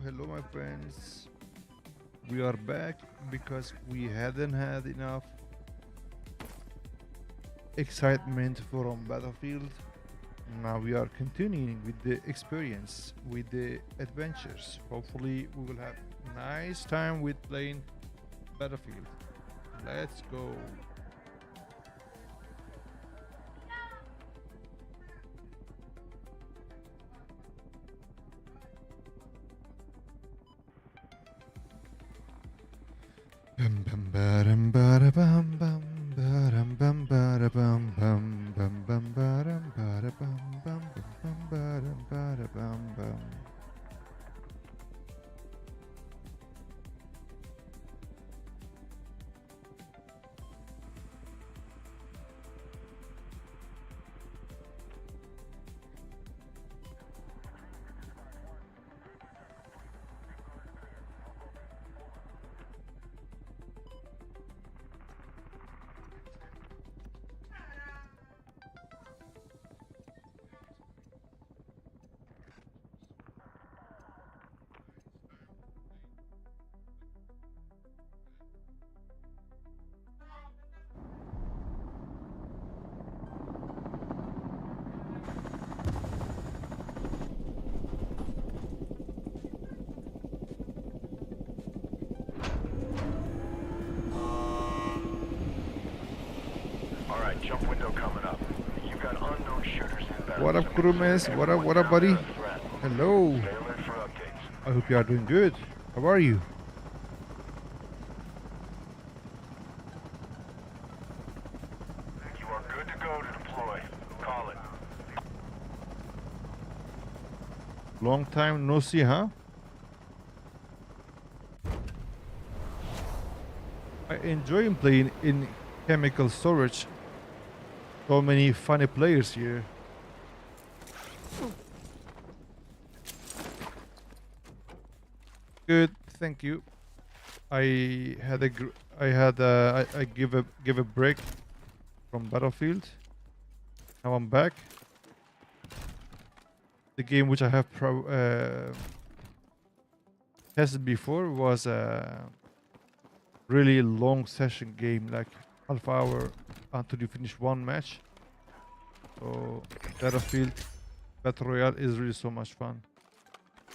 Hello, my friends. We are back because we hadn't had enough excitement from Battlefield. Now we are continuing with the experience, with the adventures. Hopefully, we will have nice time with playing Battlefield. Let's go. Bum bum ba-dum ba-da-bum bum ba-dum bum ba-da-bum bum bum bum ba-dum ba-da-bum bum bum ba-dum ba-da-bum bum. Jump window coming up. You got unknown shooters inbound. What up, Kurmanji? What up, buddy? Hello. Stay alert for updates. I hope you are doing good. How are you? You are good to go to deploy. Call it. Long time no see, huh? I enjoy playing in chemical storage. So many funny players here. Good, thank you. I give a break from Battlefield. Now I'm back. The game which I have tested before was a really long session game, like half hour until you finish one match. So Battlefield Battle Royale is really so much fun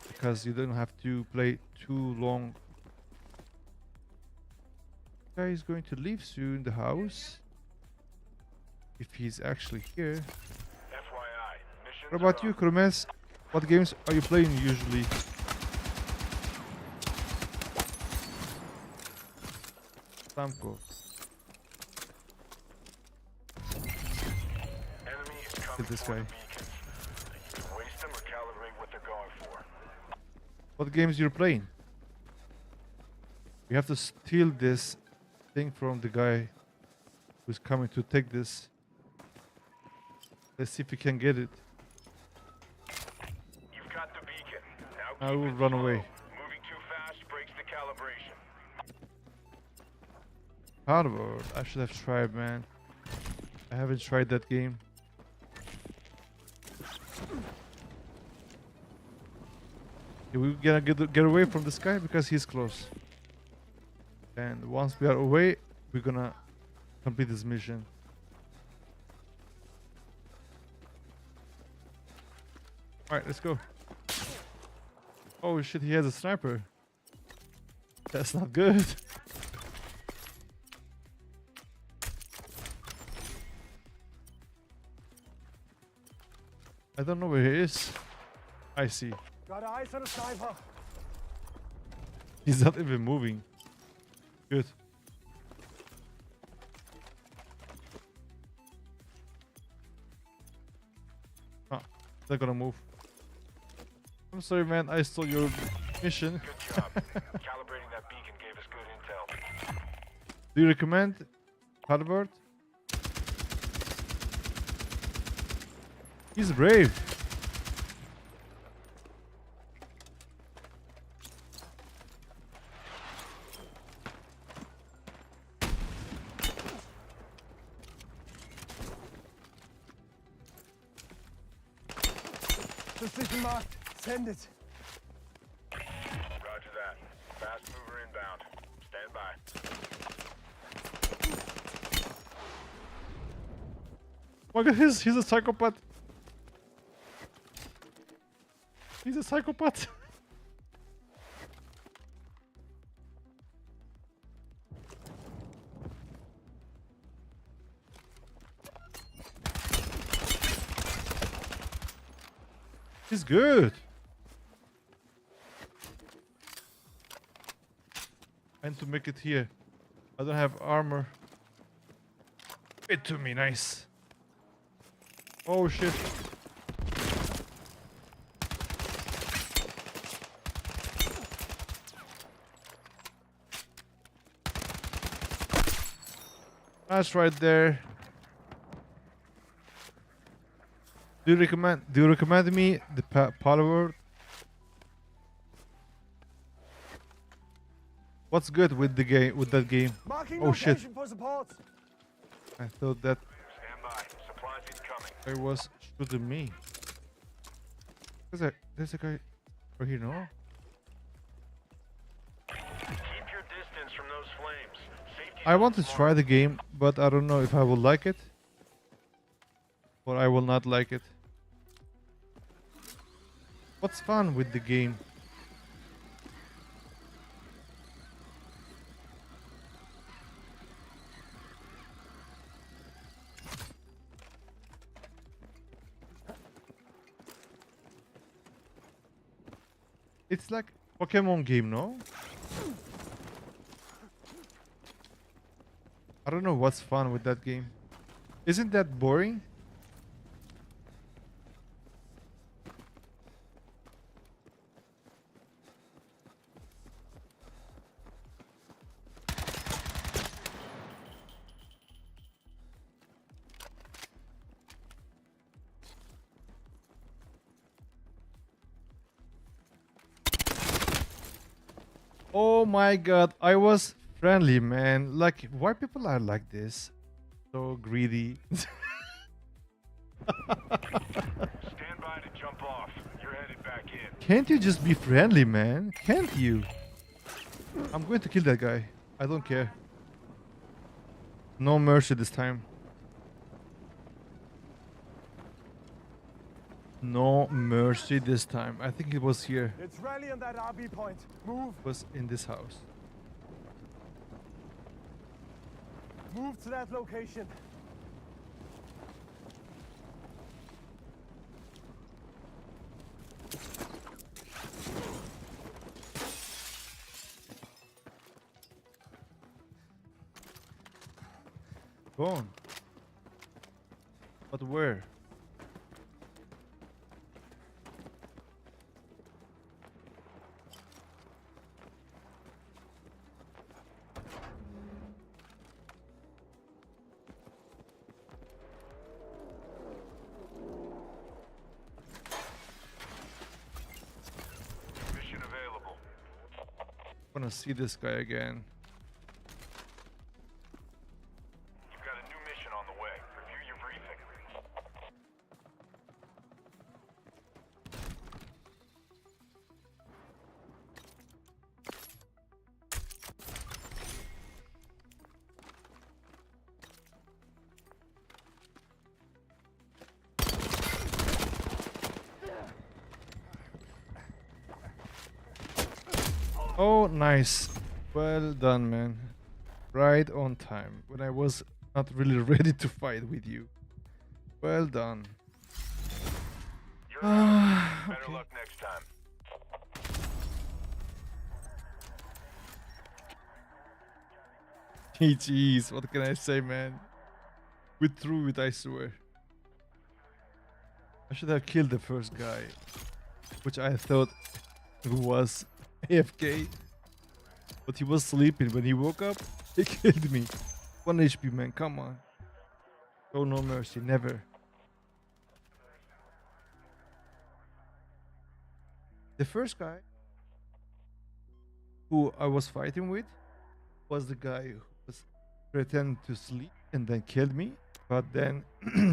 because you don't have to play too long. Guy is going to leave soon the house, if he's actually here. FYI, missions What about you, Kurmanji? What games are you playing usually? Samko. Enemy is Look coming at this for guy. the beacons. You can waste them or calibrate what they're going for. What games you're playing? We have to steal this thing from the guy who's coming to take this. Let's see if we can get it. You've got the beacon. Now I keep will it run slow. away. Moving too fast breaks the calibration. Hardware. I should have tried, man. I haven't tried that game. Okay, we're gonna get away from this guy because he's close. And once we are away, we're gonna complete this mission. Alright, let's go. Oh shit, he has a sniper. That's not good. I don't know where he is. I see. Got eyes on a sniper. He's not even moving. Good. Ah, they're gonna move. I'm sorry, man. I stole your mission. Good job. Calibrating that beacon gave us good intel. Do you recommend Harvard? He's brave. Position marked. Send it. Roger that. Fast mover inbound. Stand by. Oh my god, he's a psychopath. He's a psychopath. He's good. I need to make it here. I don't have armor. It to me, nice. Oh shit. That's right there. Do you recommend me the Power? What's good with the game that game? Marking Oh shit. location for support. I thought that Stand by. Supplies incoming. guy was shooting me. There's a guy right here, no? Keep your distance from those flames. Safety I want to zones try the game, but I don't know if I will like it. Or I will not like it. What's fun with the game? It's like Pokemon game, no? I don't know what's fun with that game. Isn't that boring? Oh my god, I was friendly, man. Like, why people are like this? So greedy. Stand by to jump off. You're headed back in. Can't you just be friendly, man? Can't you? I'm going to kill that guy. I don't care. No mercy this time. No mercy this time. I think it was here. Let's rally on that RB point. Move. It was in this house. Move to that location. Go on. But where? Mission available. I wanna see this guy again. You've got a new mission on the way. Review your briefing. Oh, nice. Well done, man. Right on time. When I was not really ready to fight with you. Well done. You're out. Better Okay. luck next time. Jeez, what can I say, man? We threw it, I swear. I should have killed the first guy, which I thought was AFK, but he was sleeping. When he woke up, He killed me. 1 HP, man. Come on. Show no mercy. Never. The first guy who I was fighting with was the guy who was pretending to sleep and then killed me, but then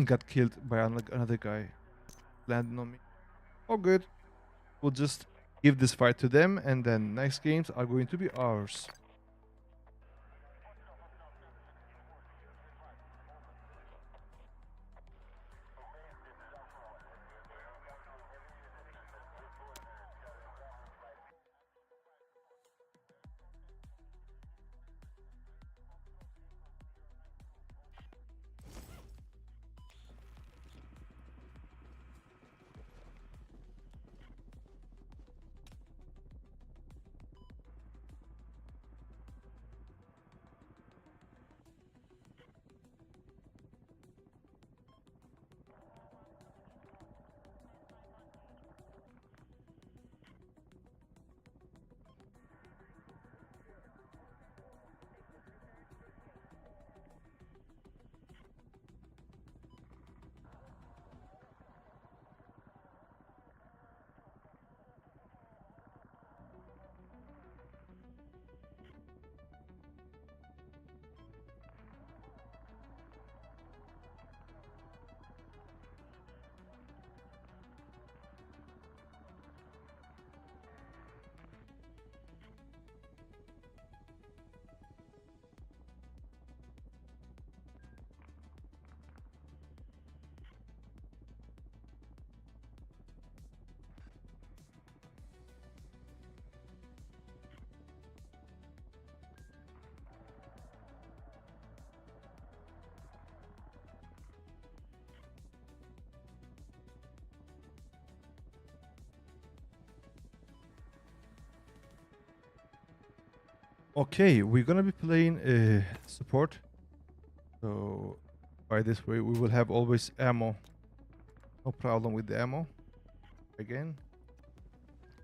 got killed by another guy. Landing on me. Oh, good. We'll just give this fight to them, and then next games are going to be ours. Okay, we're gonna be playing support. So by this way, we will have always ammo. No problem with the ammo. Again,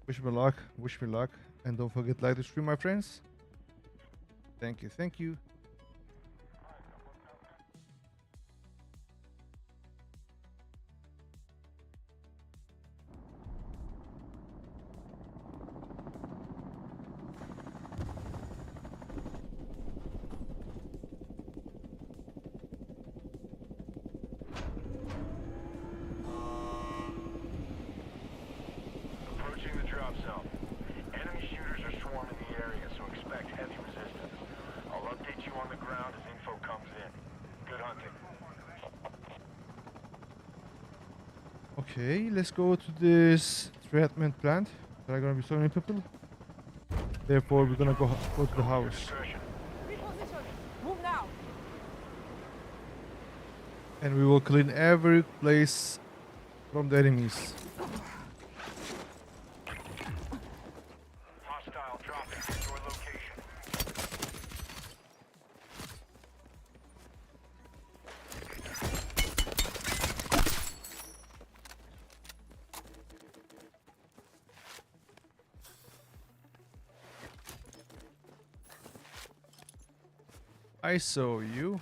wish me luck. Wish me luck, and don't forget to like the stream, my friends. Thank you. Thank you. Approaching the drop zone. Enemy shooters are swarming the area, so expect heavy resistance. I'll update you on the ground as info comes in. Good hunting. Okay, let's go to this treatment plant. There are gonna be so many people. Therefore, we're gonna go to the house. Discretion. Reposition. Move now. And we will clean every place from the enemies. Hostile dropping at your location. I saw you.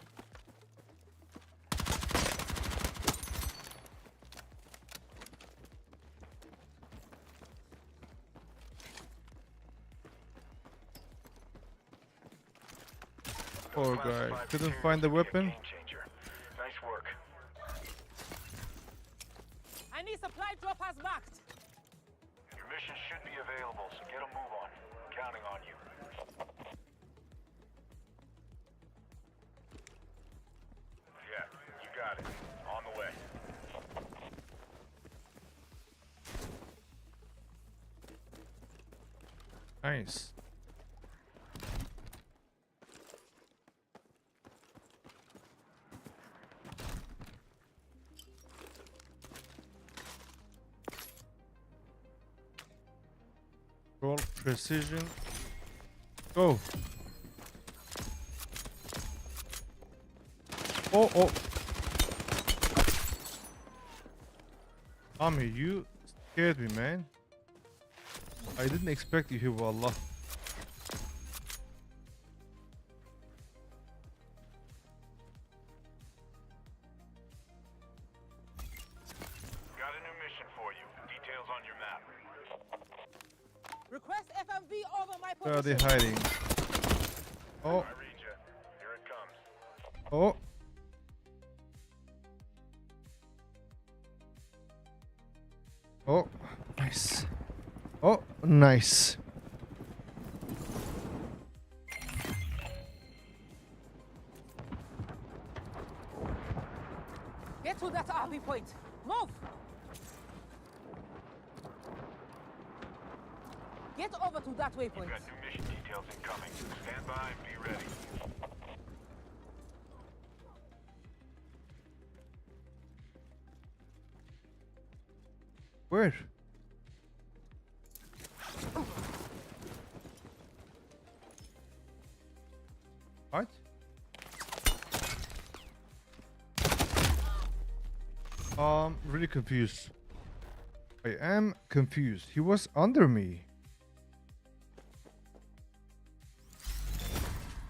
Poor guy. Classified Couldn't materials find the to be a weapon. game changer. Nice work. I need supply droppers marked. Your mission should be available, so get a move on. Counting on you. Yeah, you got it. On the way. Nice. Roll precision. Go. Oh, oh. Ami, you scared me, man. I didn't expect you here, wallah. FMV over my Where are they position. hiding? Oh, I read you. Here it comes. oh. Oh, nice. Oh, nice. Get to that RV point. Move. Get over to that We've waypoint. got new mission details incoming. Stand by and be ready. Where? What? Really confused. I am confused. He was under me.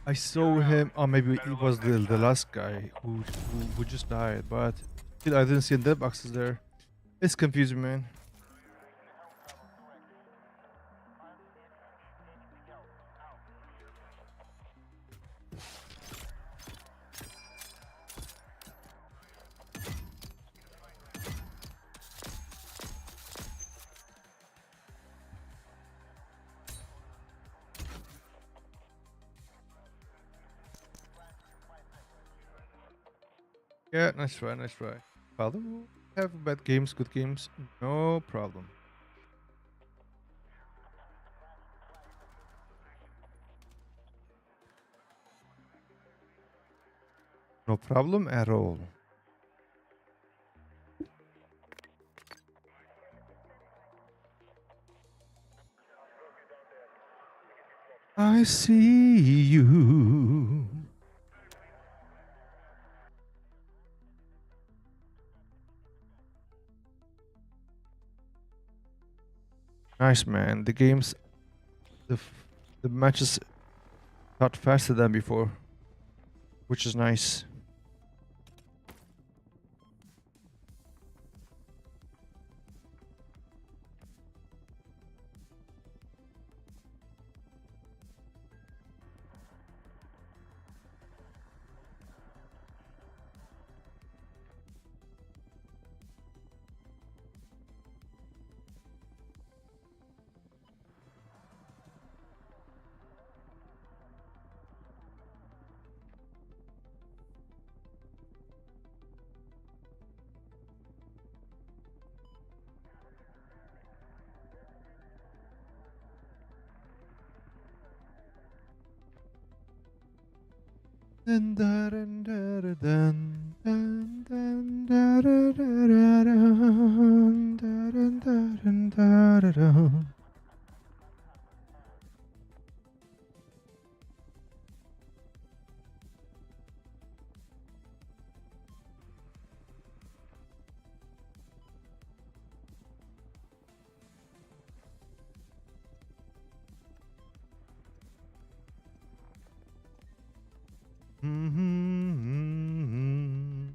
I saw him. Oh, maybe it was the last guy who just died, but still I didn't see the boxes there. It's confusing, man. Yeah, nice try, nice try. Problem? Have bad games, good games, no problem. No problem at all. I see you. Nice, man. The games, the matches start faster than before, which is nice. Dun, dun, dun, dun, dun, dun, dun, dun, dun, dun, dun, dun, dun. Mhm.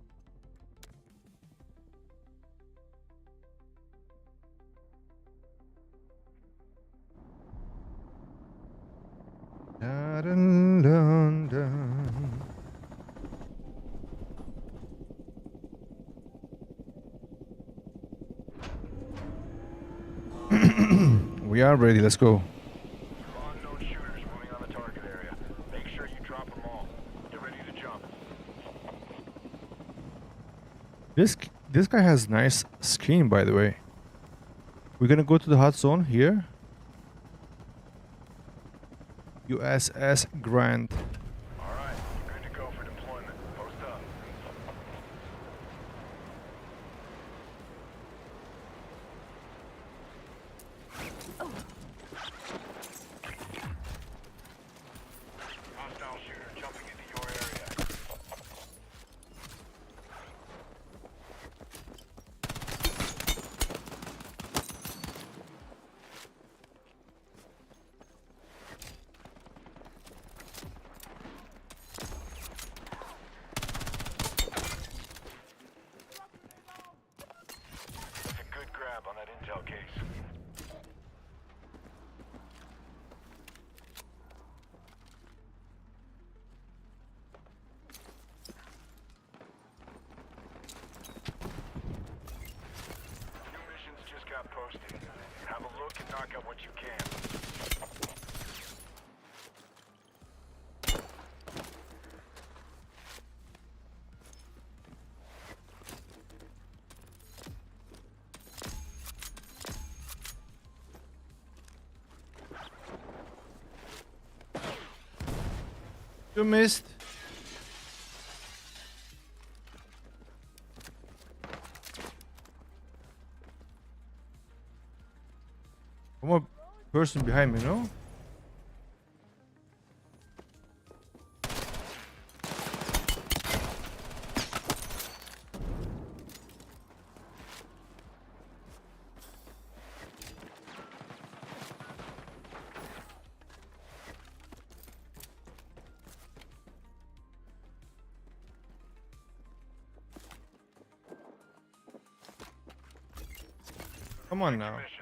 Dun, dun, dun. We are ready. Let's go. Unknown shooters moving on the target area. Make sure you drop them all. Get ready to jump. This guy has nice skin, by the way. We're gonna go to the hot zone here. USS Grant. All right, you're good to go for deployment. Post up. Hostile shooter jumping into your area. You missed. One more person behind me, no? Come on now. Missions.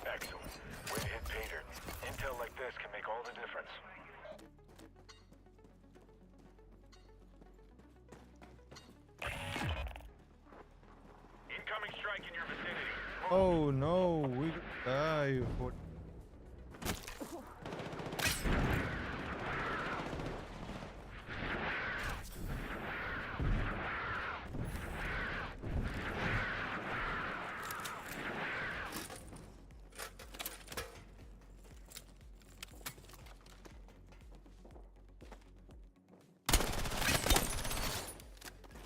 Excellent. Way to hit pay dirt. Intel like this can make all the difference. Incoming strike in your vicinity. Oh no, we die for.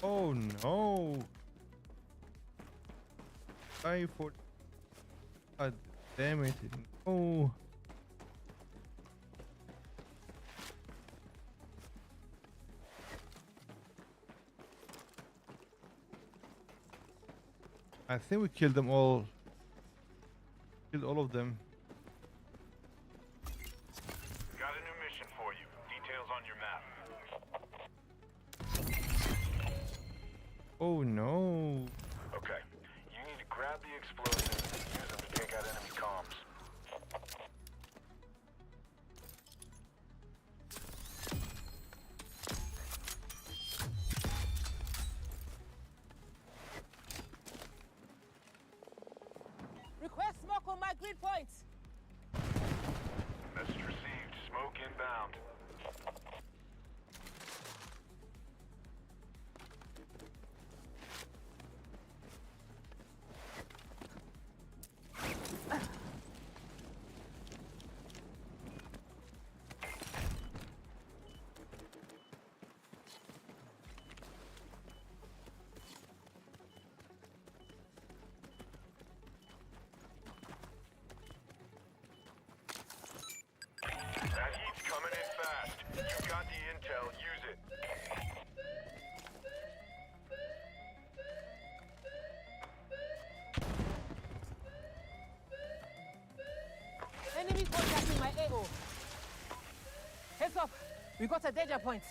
Oh no. Die for. God damn it. No. I think we killed them all. Killed all of them. Got a new mission for you. Details on your map. Oh no. Okay. You need to grab the explosives and use them to take out enemy comms. Request smoke on my grid points. Message received. Smoke inbound. That heat's coming in fast. You got the intel. Use it. Enemy contacting my AO. Heads up. We got a danger point.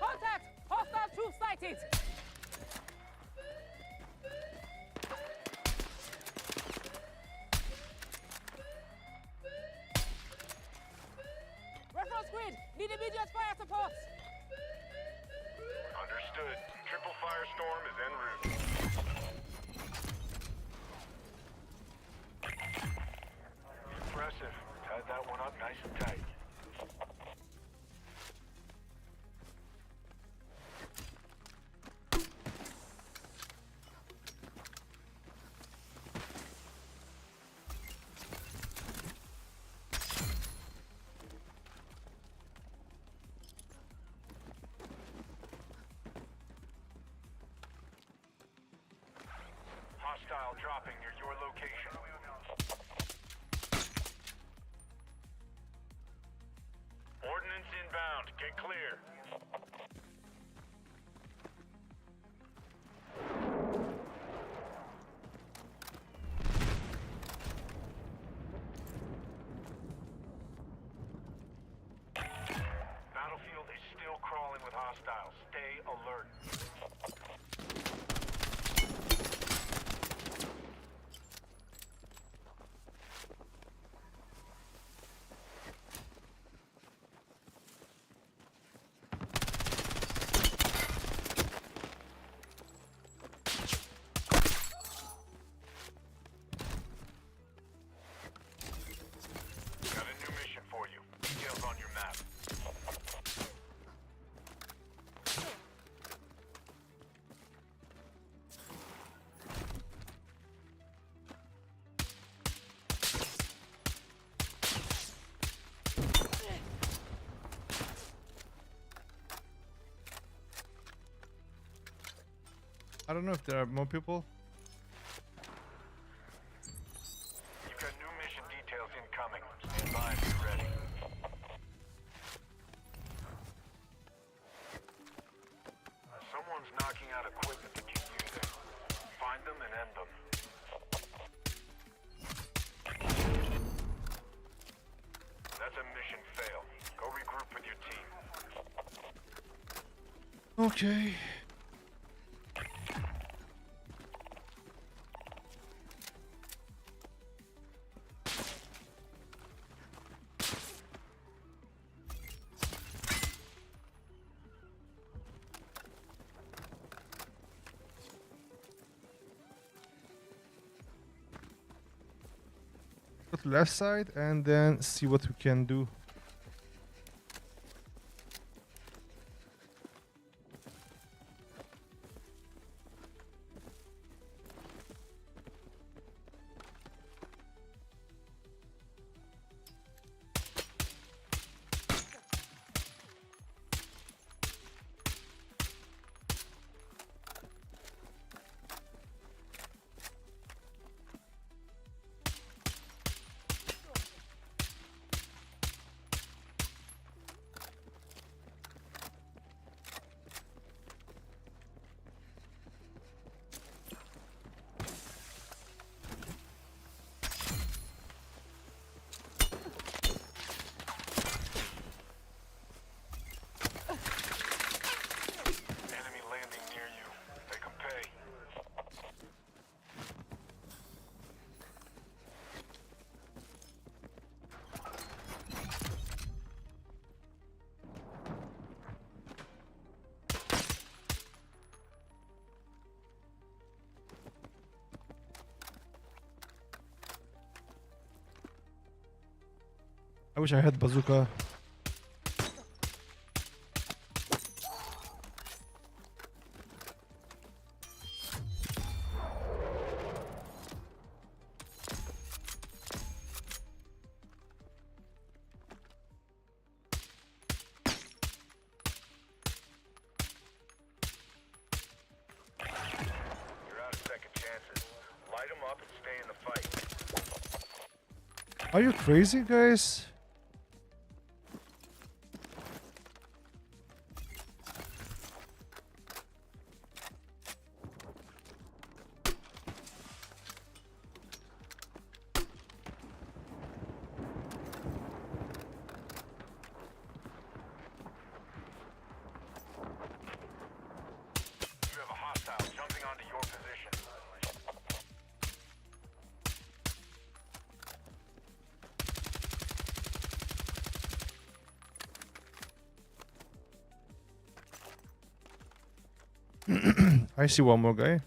Contact! Hostile troops sighted! Reference grid! Need immediate fire support! Understood. Triple firestorm is en route. Impressive. Tied that one up nice and tight. Hostile dropping near your location. Ordnance inbound. Get clear. Battlefield is still crawling with hostiles. Stay alert. I don't know if there are more people. You've got new mission details incoming. Stand by and be ready. Someone's knocking out equipment that keep using. Find them and end them. That's a mission fail. Go regroup with your team. Okay. Go to left side and then see what we can do. Enemy landing near you. Make them pay. I wish I had bazooka. You're out of second chances. Light them up and stay in the fight. Are you crazy, guys? You have a hostile jumping onto your position. I see one more guy.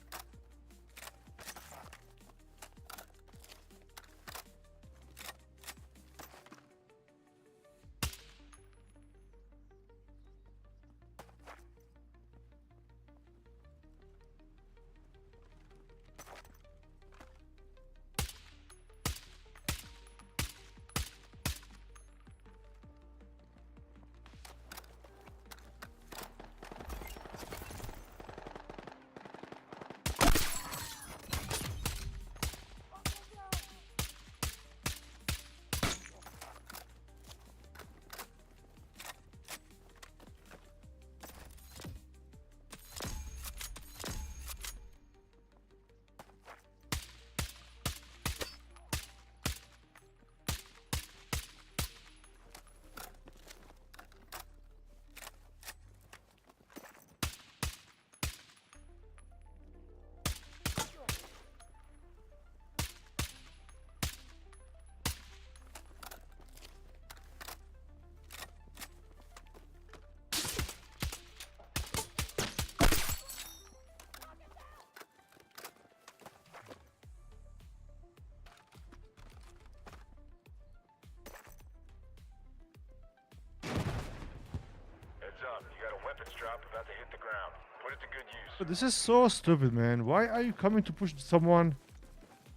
Up. You got a weapons drop about to hit the ground. Put it to good use. But this is so stupid, man. Why are you coming to push someone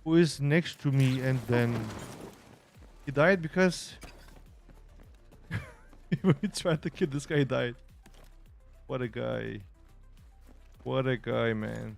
who is next to me and then he died because he tried to kill this guy, he died. What a guy. What a guy, man.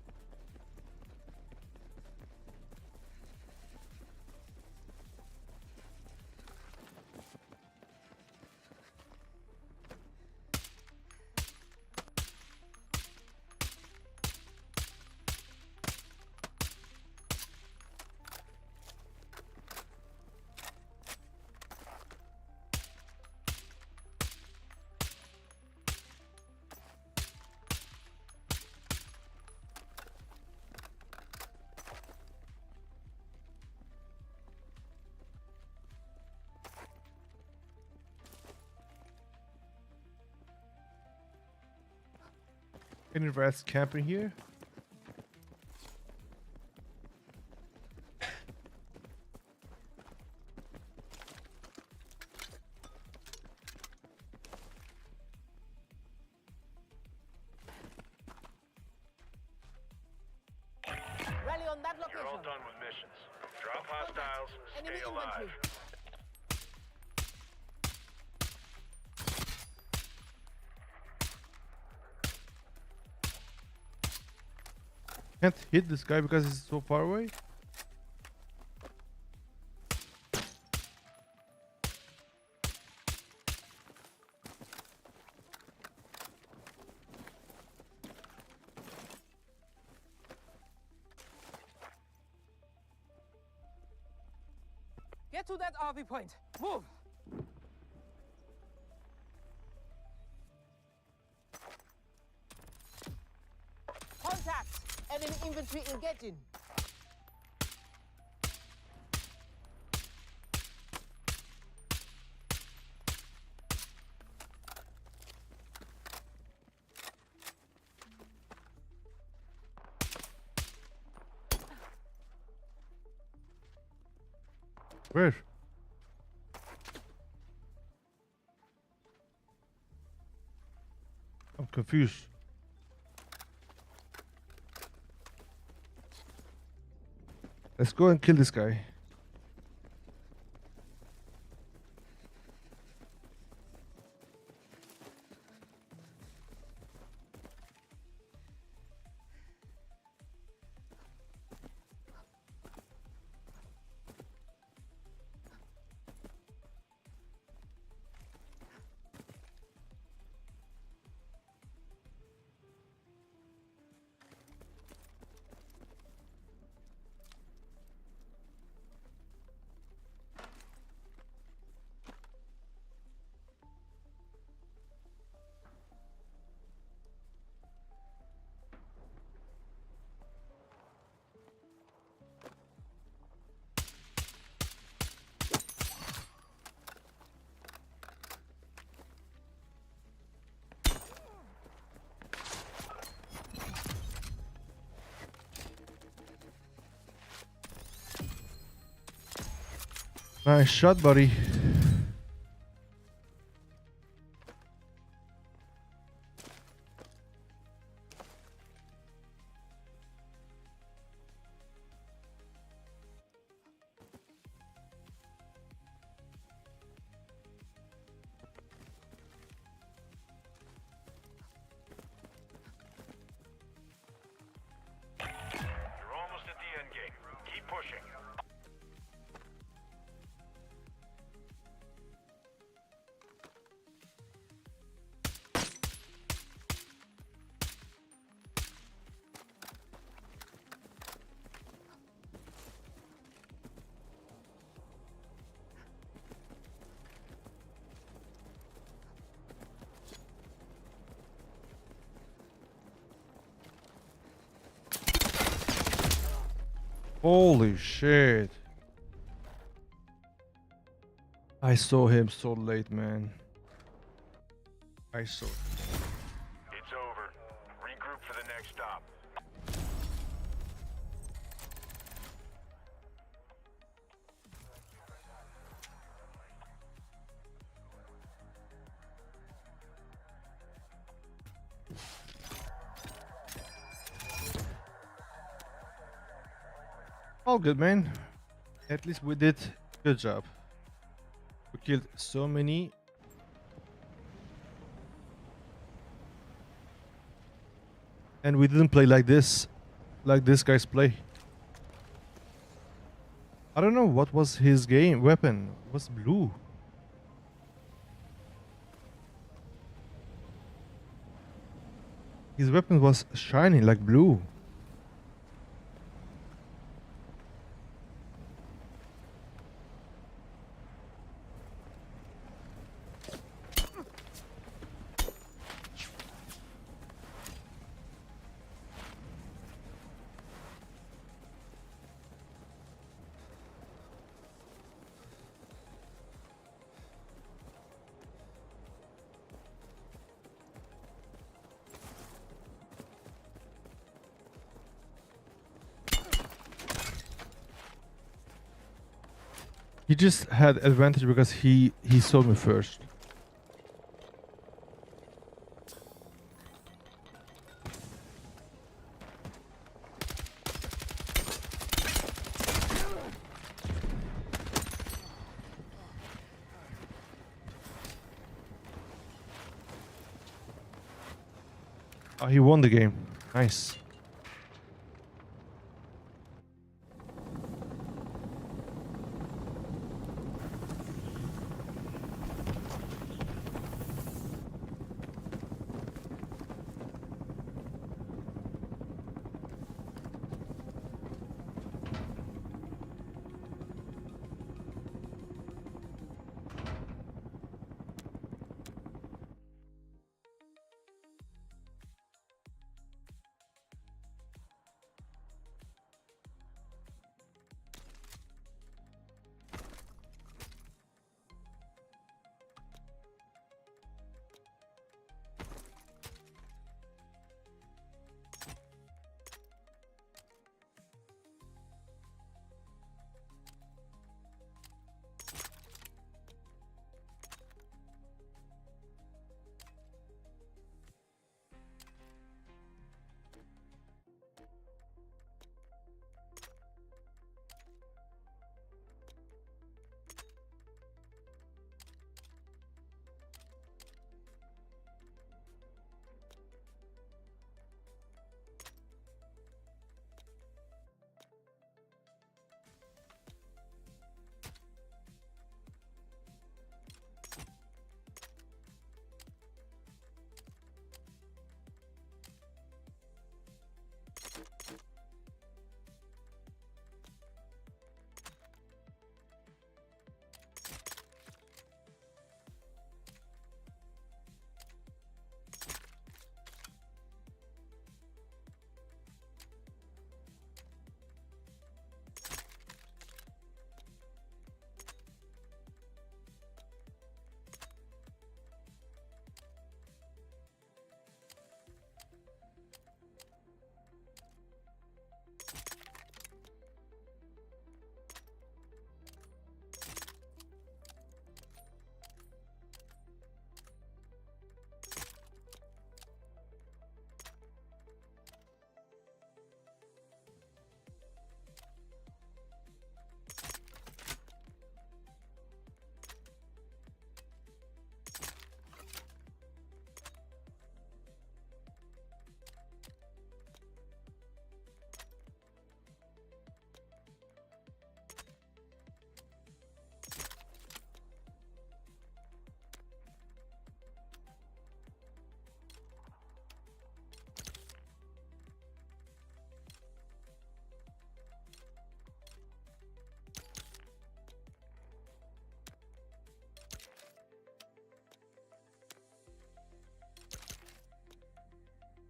Any rats camping here? Rally on that You're all location. done with missions. Drop hostiles, Enemy stay alive. infantry. Can't hit this guy because he's so far away. Get to that RV point. Move. Contact. Enemy infantry engaging. Where? I'm confused. Let's go and kill this guy. Nice shot, buddy. You're almost at the end game. Keep pushing. Holy shit. I saw him so late, man. I saw. It's over. Regroup for the next stop. All good, man. At least we did good job. We killed so many. And we didn't play like this guys play. I don't know what was his game weapon. It was blue. His weapon was shiny like blue. He just had advantage because he saw me first. Oh, he won the game. Nice.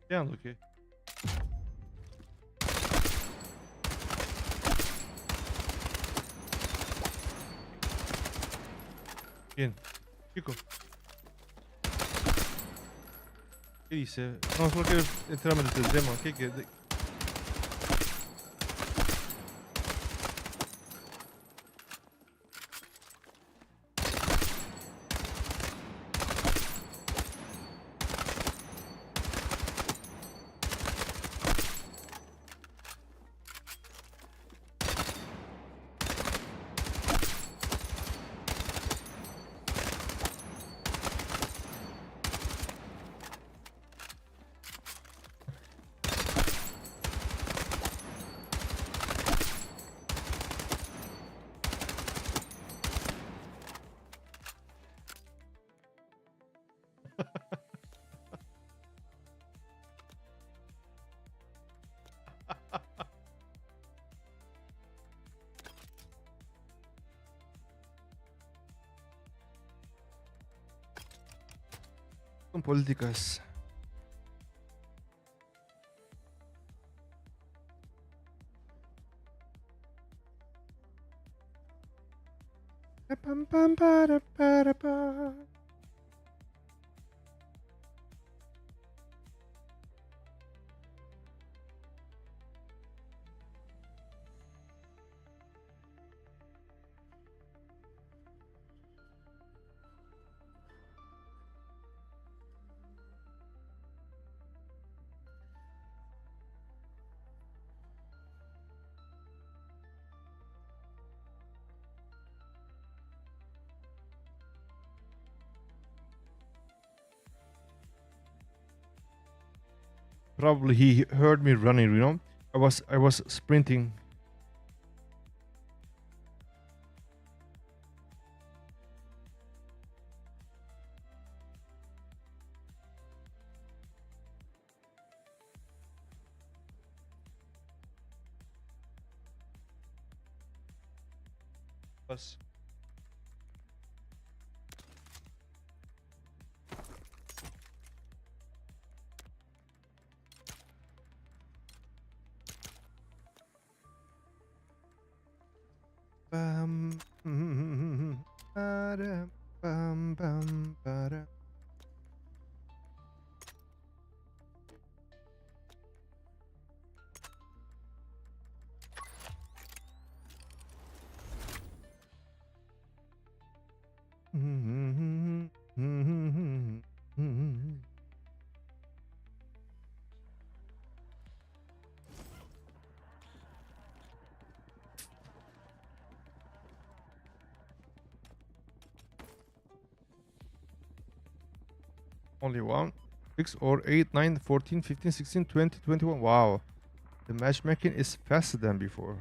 Yeah, okay. Bien. Chico. ¿Qué dice? No, solo quiero enterarme del tema. ¿Qué? Son políticas. Pam, pam, para, pa. probably he heard me running. You know, I was sprinting. Was bam ba-dum, bam bam ba-dum. Only one. 6 or 8, 9, 14, 15, 16, 20, 21. Wow. The matchmaking is faster than before.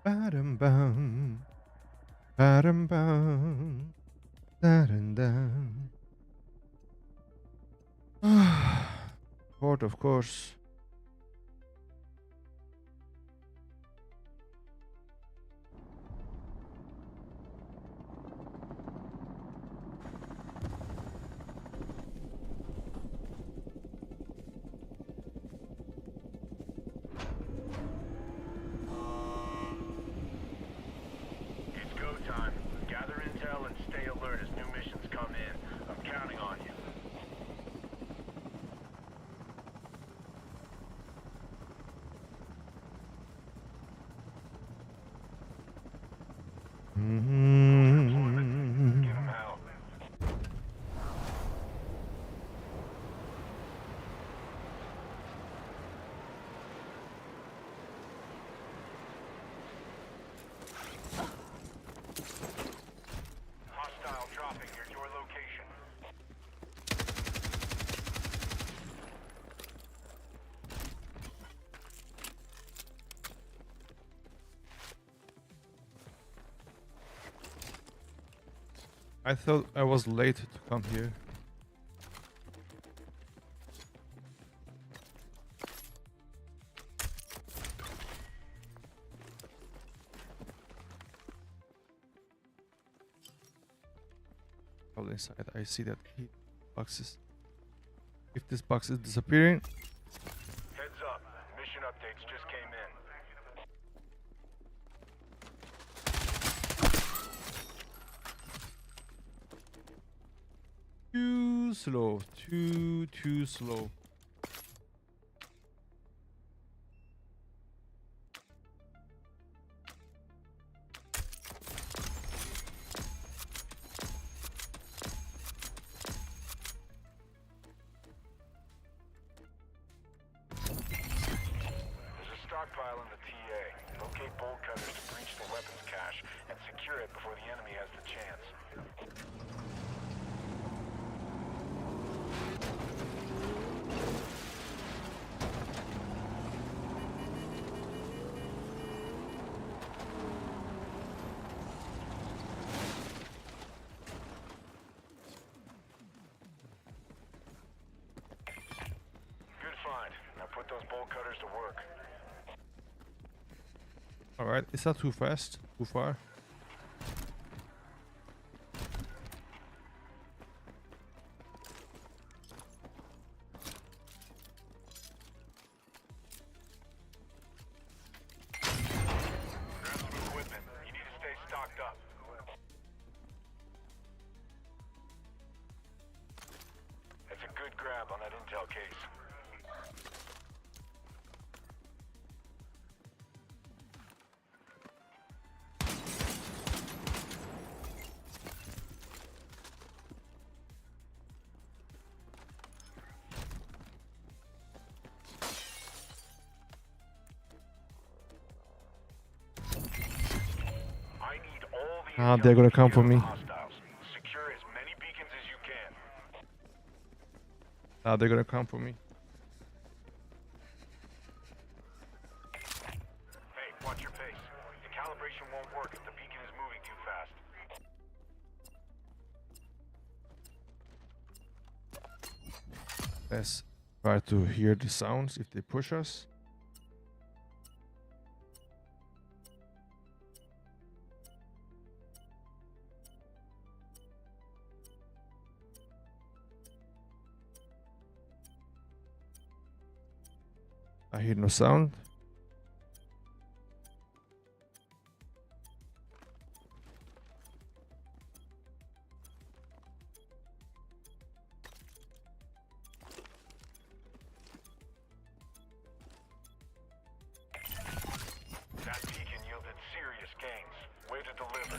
Ba-dum bum. Ba-dum bum. Da-dum-dum. Port, of course. It's go time. Gather intel and stay alert as new missions come in. I'm counting on you. Get 'em out. Hostile dropping near your location. I thought I was late to come here. All inside, I see that heat boxes. If this box is disappearing, Heads up. Mission updates just came in. too slow, too slow. There's a stockpile in the TA. Locate bolt cutters to breach the weapons cache and secure it before the enemy has the chance. Good find. Now put those bolt cutters to work. All right, it's not too fast, too far. Grab some equipment. You need to stay stocked up. That's a good grab on that intel case. I need all the Ah, intel they're gonna you can come get for on the me. hostiles. Secure as many beacons as you can. Now they're gonna come for me. Hey, watch your pace. The calibration won't work if the beacon is moving too fast. Let's try to hear the sounds if they push us. I hear no sound. That beacon yielded serious gains. Way to deliver.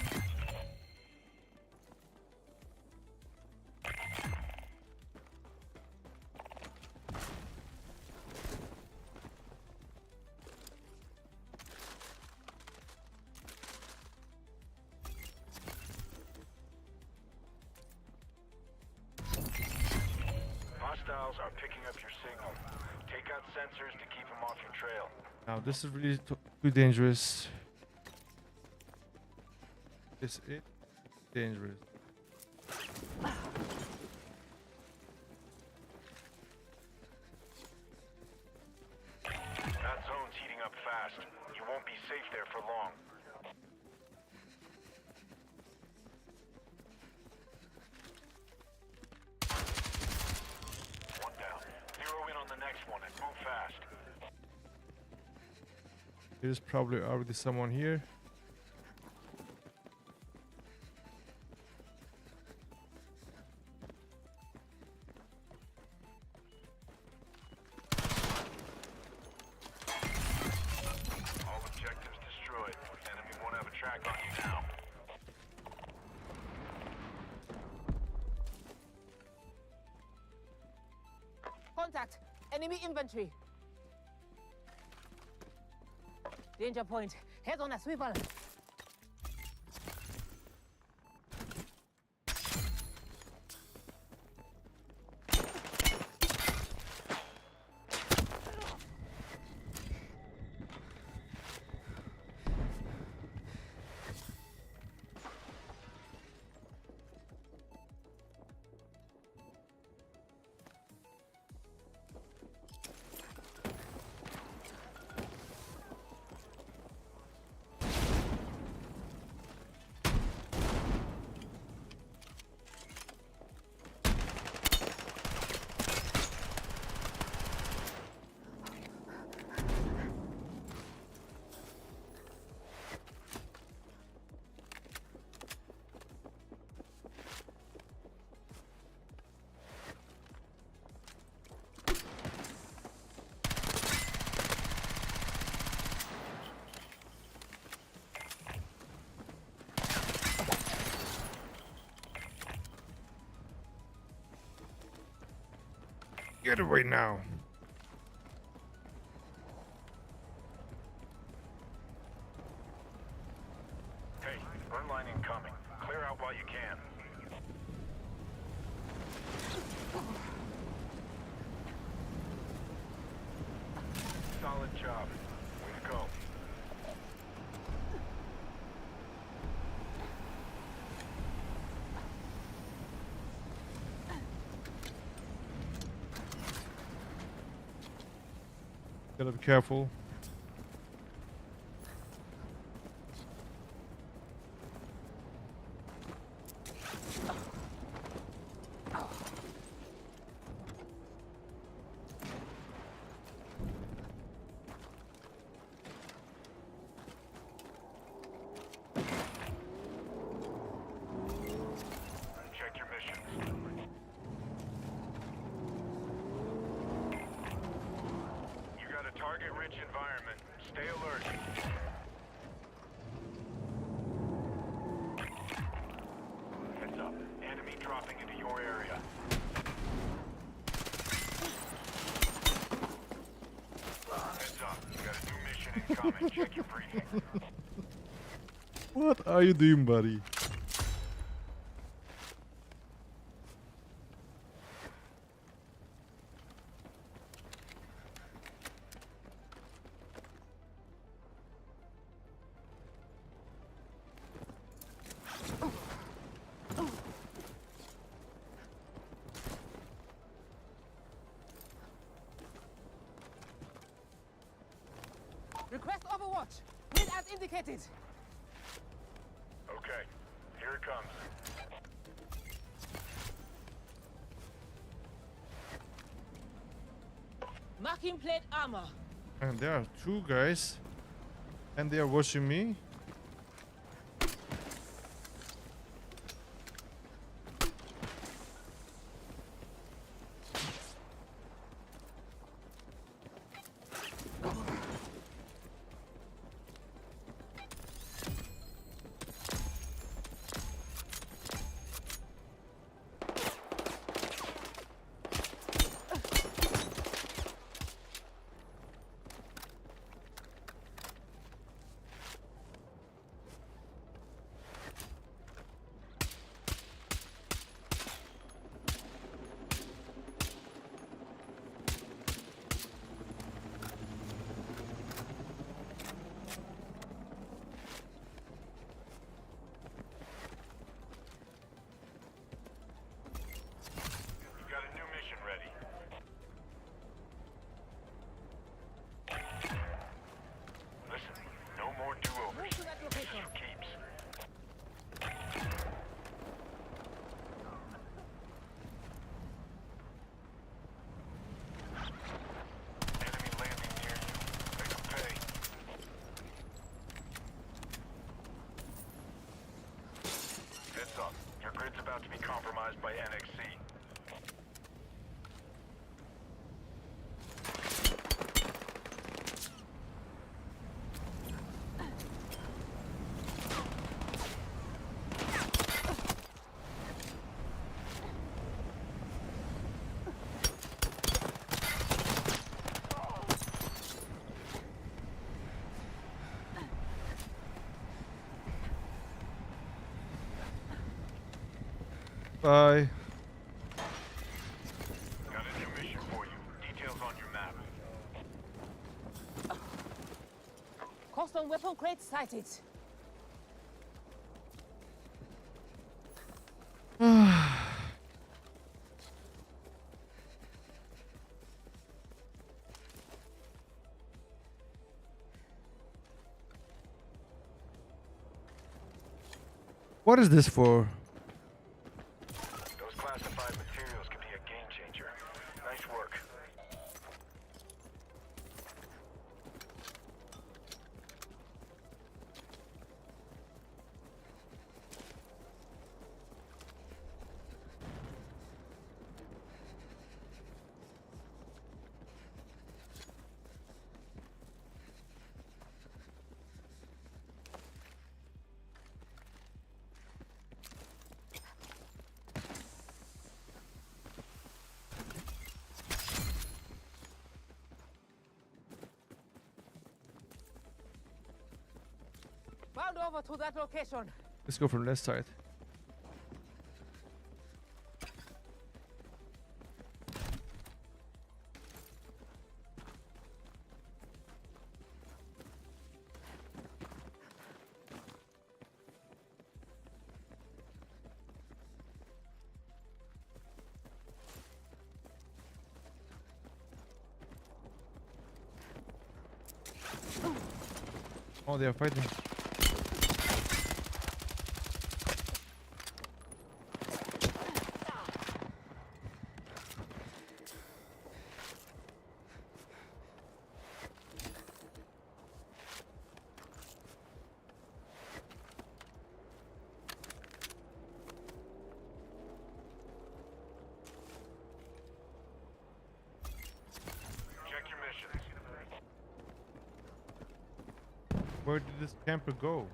Hostiles are picking up your signal. Take out sensors to keep them off your trail. Now this is really too dangerous. This is dangerous. That zone's heating up fast. You won't be safe there for long. One down. Zero in on the next one and move fast. There's probably already someone here. All objectives destroyed. Enemy won't have a track on you now. Contact. Enemy infantry. Danger point. Head on a swivel. Get away now. Hey, burn line incoming. Clear out while you can. Solid job. Way to go. Gotta be careful. environment. Stay alert. Heads up. Enemy dropping into your area. Heads up. You got a new mission incoming. Check your briefing. What are you doing, buddy? Request overwatch. Win as indicated. Okay. Here it comes. Marking plate armor. And there are two guys. And they are watching me. You've got a new mission ready. Listen, no more do-overs. Move to that This is location. for keeps. Enemy landing near you. Make 'em pay. Heads up. Your grid's about to be compromised by NXC. Bye. Got a new mission for you. Details on your map. Custom weapon crate sighted. What is this for? Those classified materials could be a game changer. Nice work. Bound over to that location. Let's go from left side. Oh, they are fighting. Check your missions. Where did this camper go?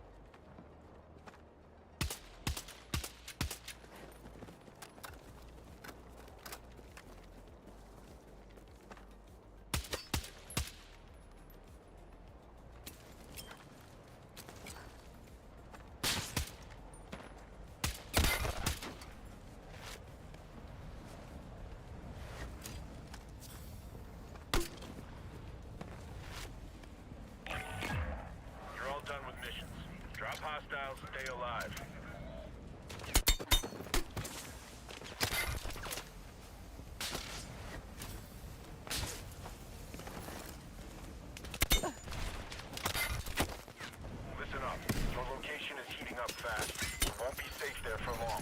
You're all done with missions. Drop hostiles, stay alive. Listen up. Your location is heating up fast. You won't be safe there for long.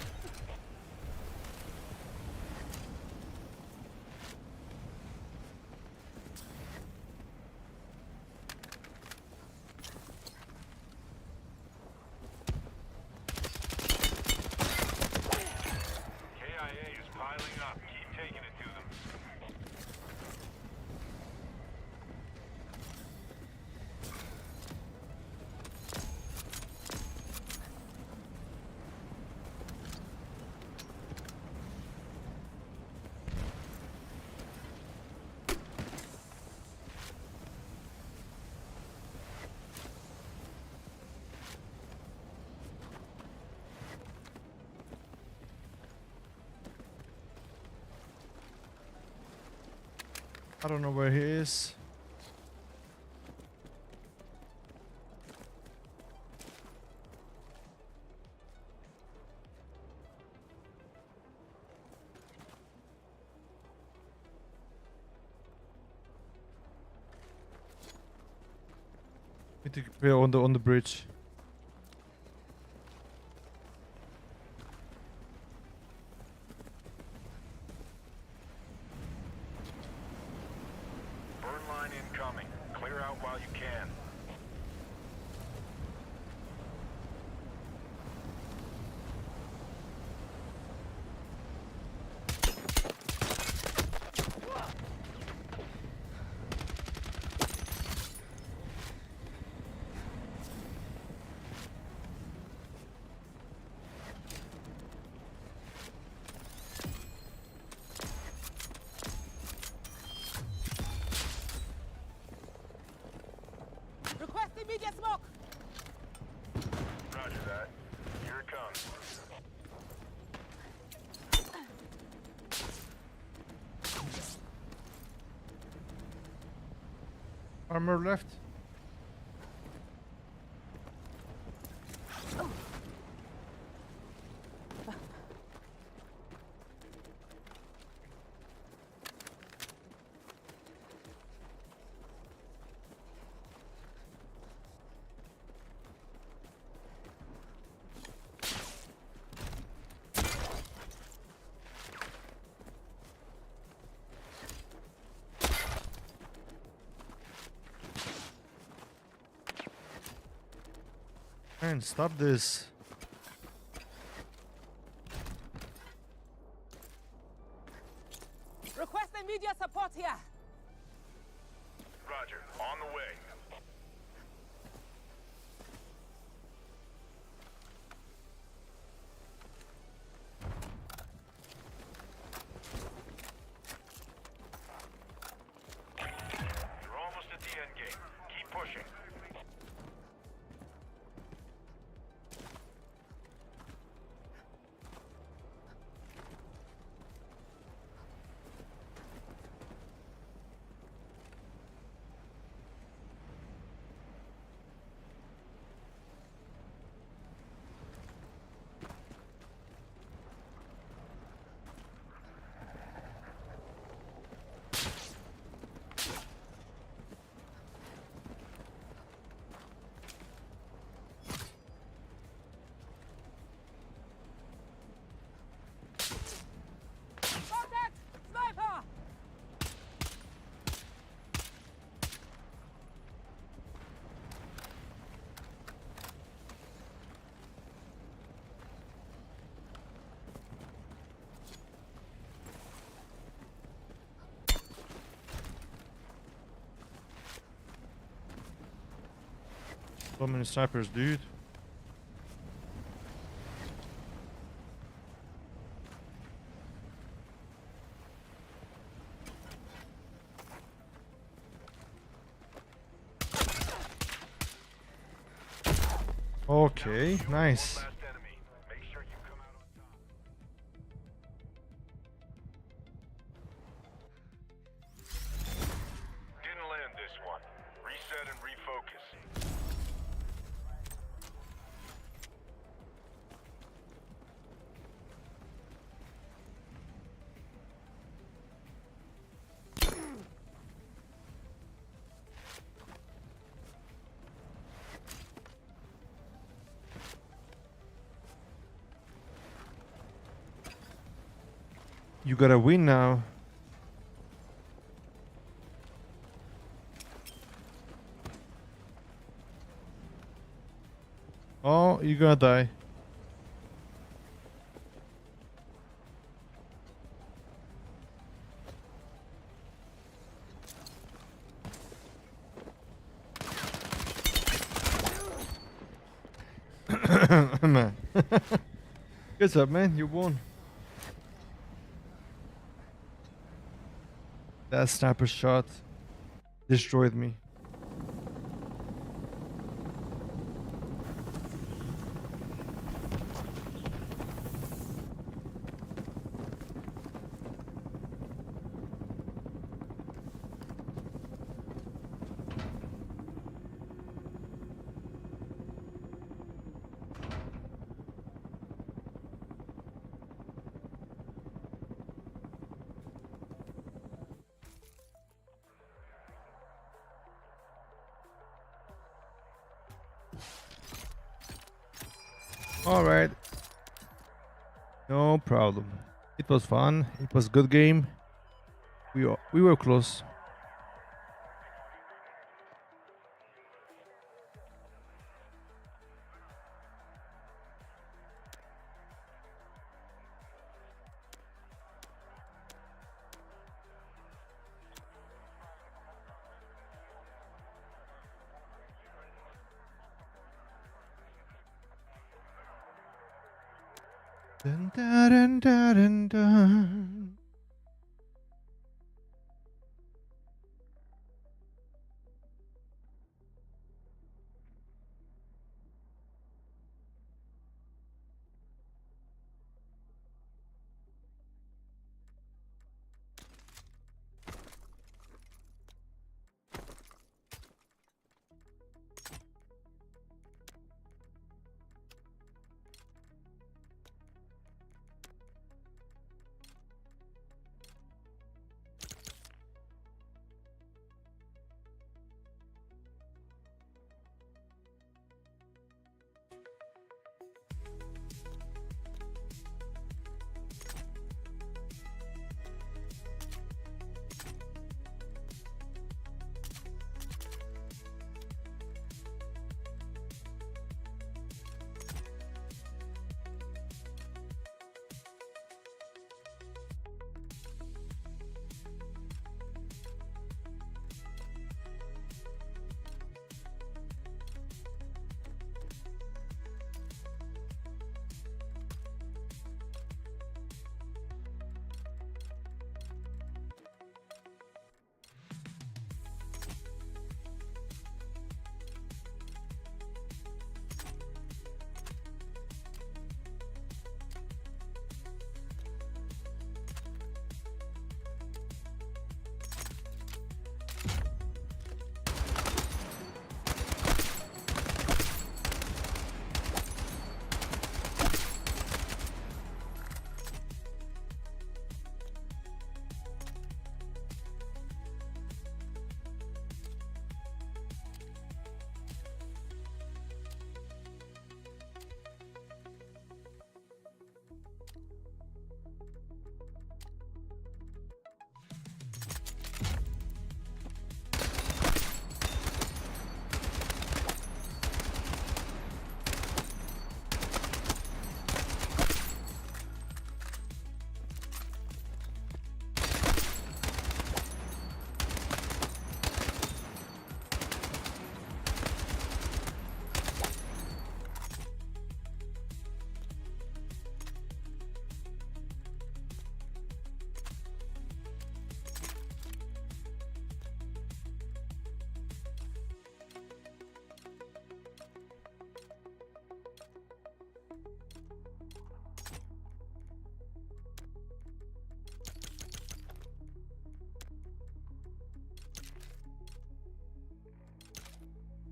KIA is piling up. Keep taking it to them. I don't know where he is. Need to be on the bridge. Burn line incoming. Clear out while you can. Request immediate smoke. Roger that. Here it comes. Armor left. Man, stop this. Request immediate support here. Roger. On the way. You're almost at the end game. Keep pushing. So many snipers, dude. Okay, nice. Last enemy. Make sure you come out on top. Didn't land this one. Reset and refocus. You gotta win now. Oh, you're gonna die. Man. Good job, man. You won. That sniper shot destroyed me. All right. No problem. It was fun. It was a good game. We were close. Dun, dun, dun, dun, dun, dun.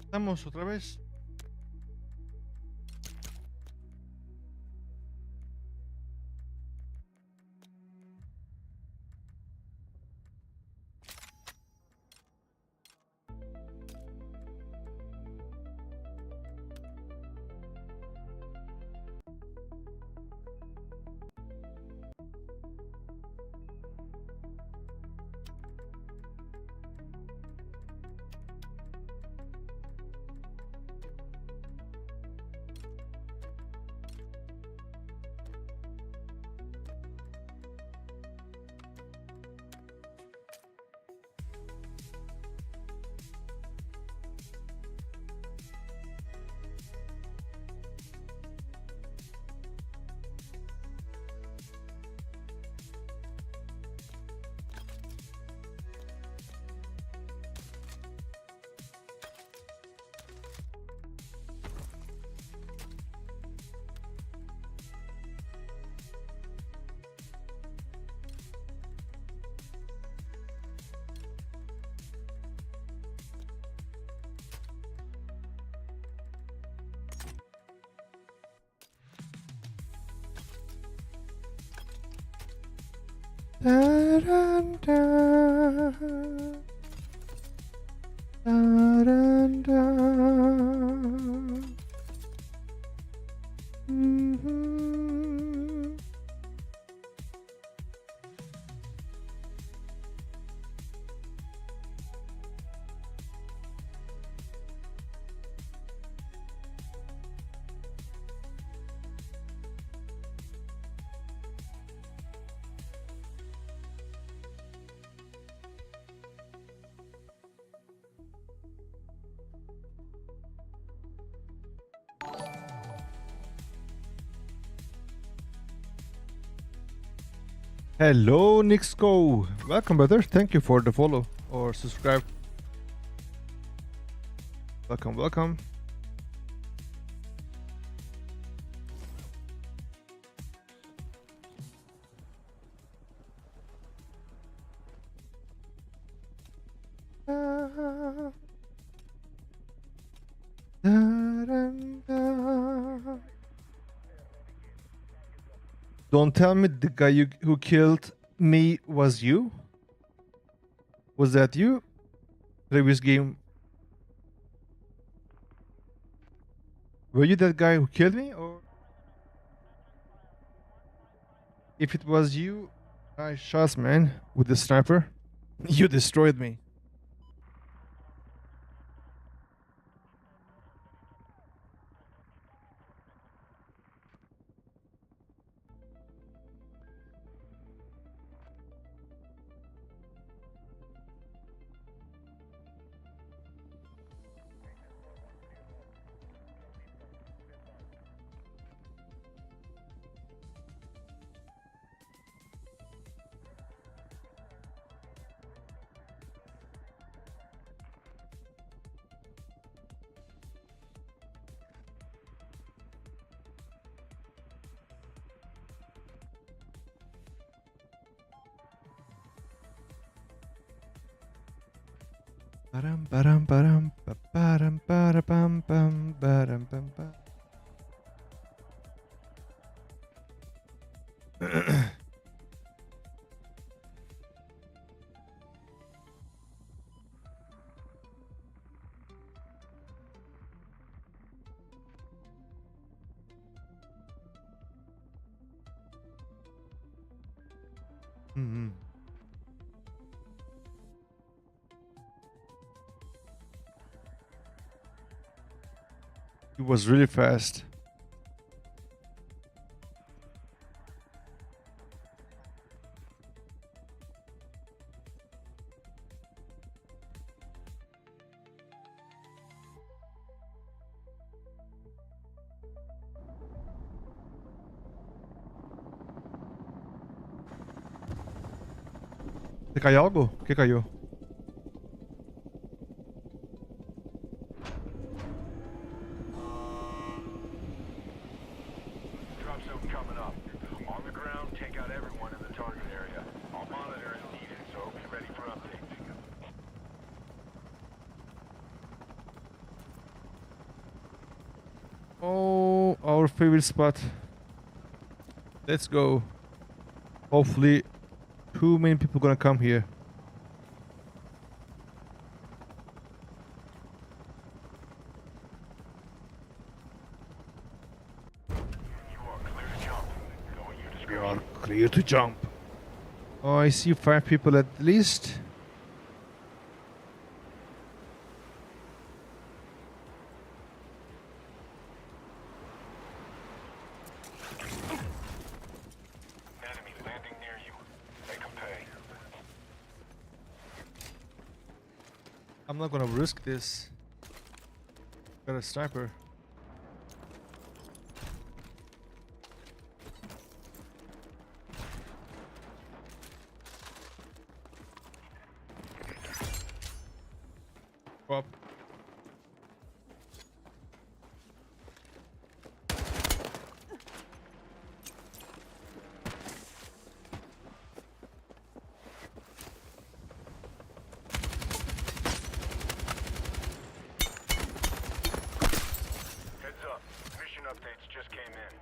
Estamos otra vez. Hello, Nixco. Welcome, brother. Thank you for the follow or subscribe. Welcome, welcome. Don't tell me the guy who killed me was you. Was that you? Previous game. Were you that guy who killed me, or if it was you, nice shots, man, with the sniper. You destroyed me. Baram baram baram baram baram bam baram bam bam. It was really fast. ¿Te cayó algo? ¿Qué cayó? Drop zone coming up. On the ground, take out everyone in the target area. I'll monitor as needed, so be ready for updates. our favorite spot. Let's go. Hopefully, too many people gonna come here. You are clear to jump. Go at your We discretion. are clear to jump. Oh, I see 5 people at least. Enemy landing near you. Make them pay. I'm not gonna risk this. Got a sniper. Up. Heads up. Mission updates just came in.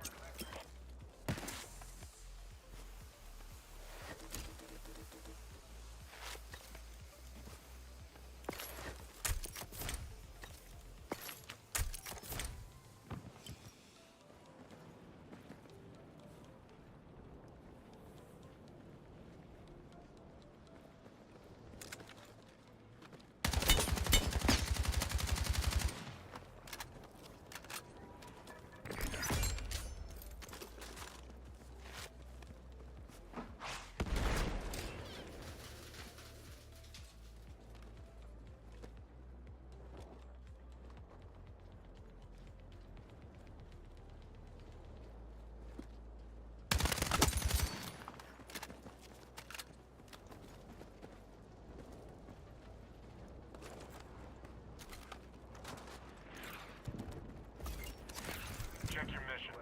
Check your mission.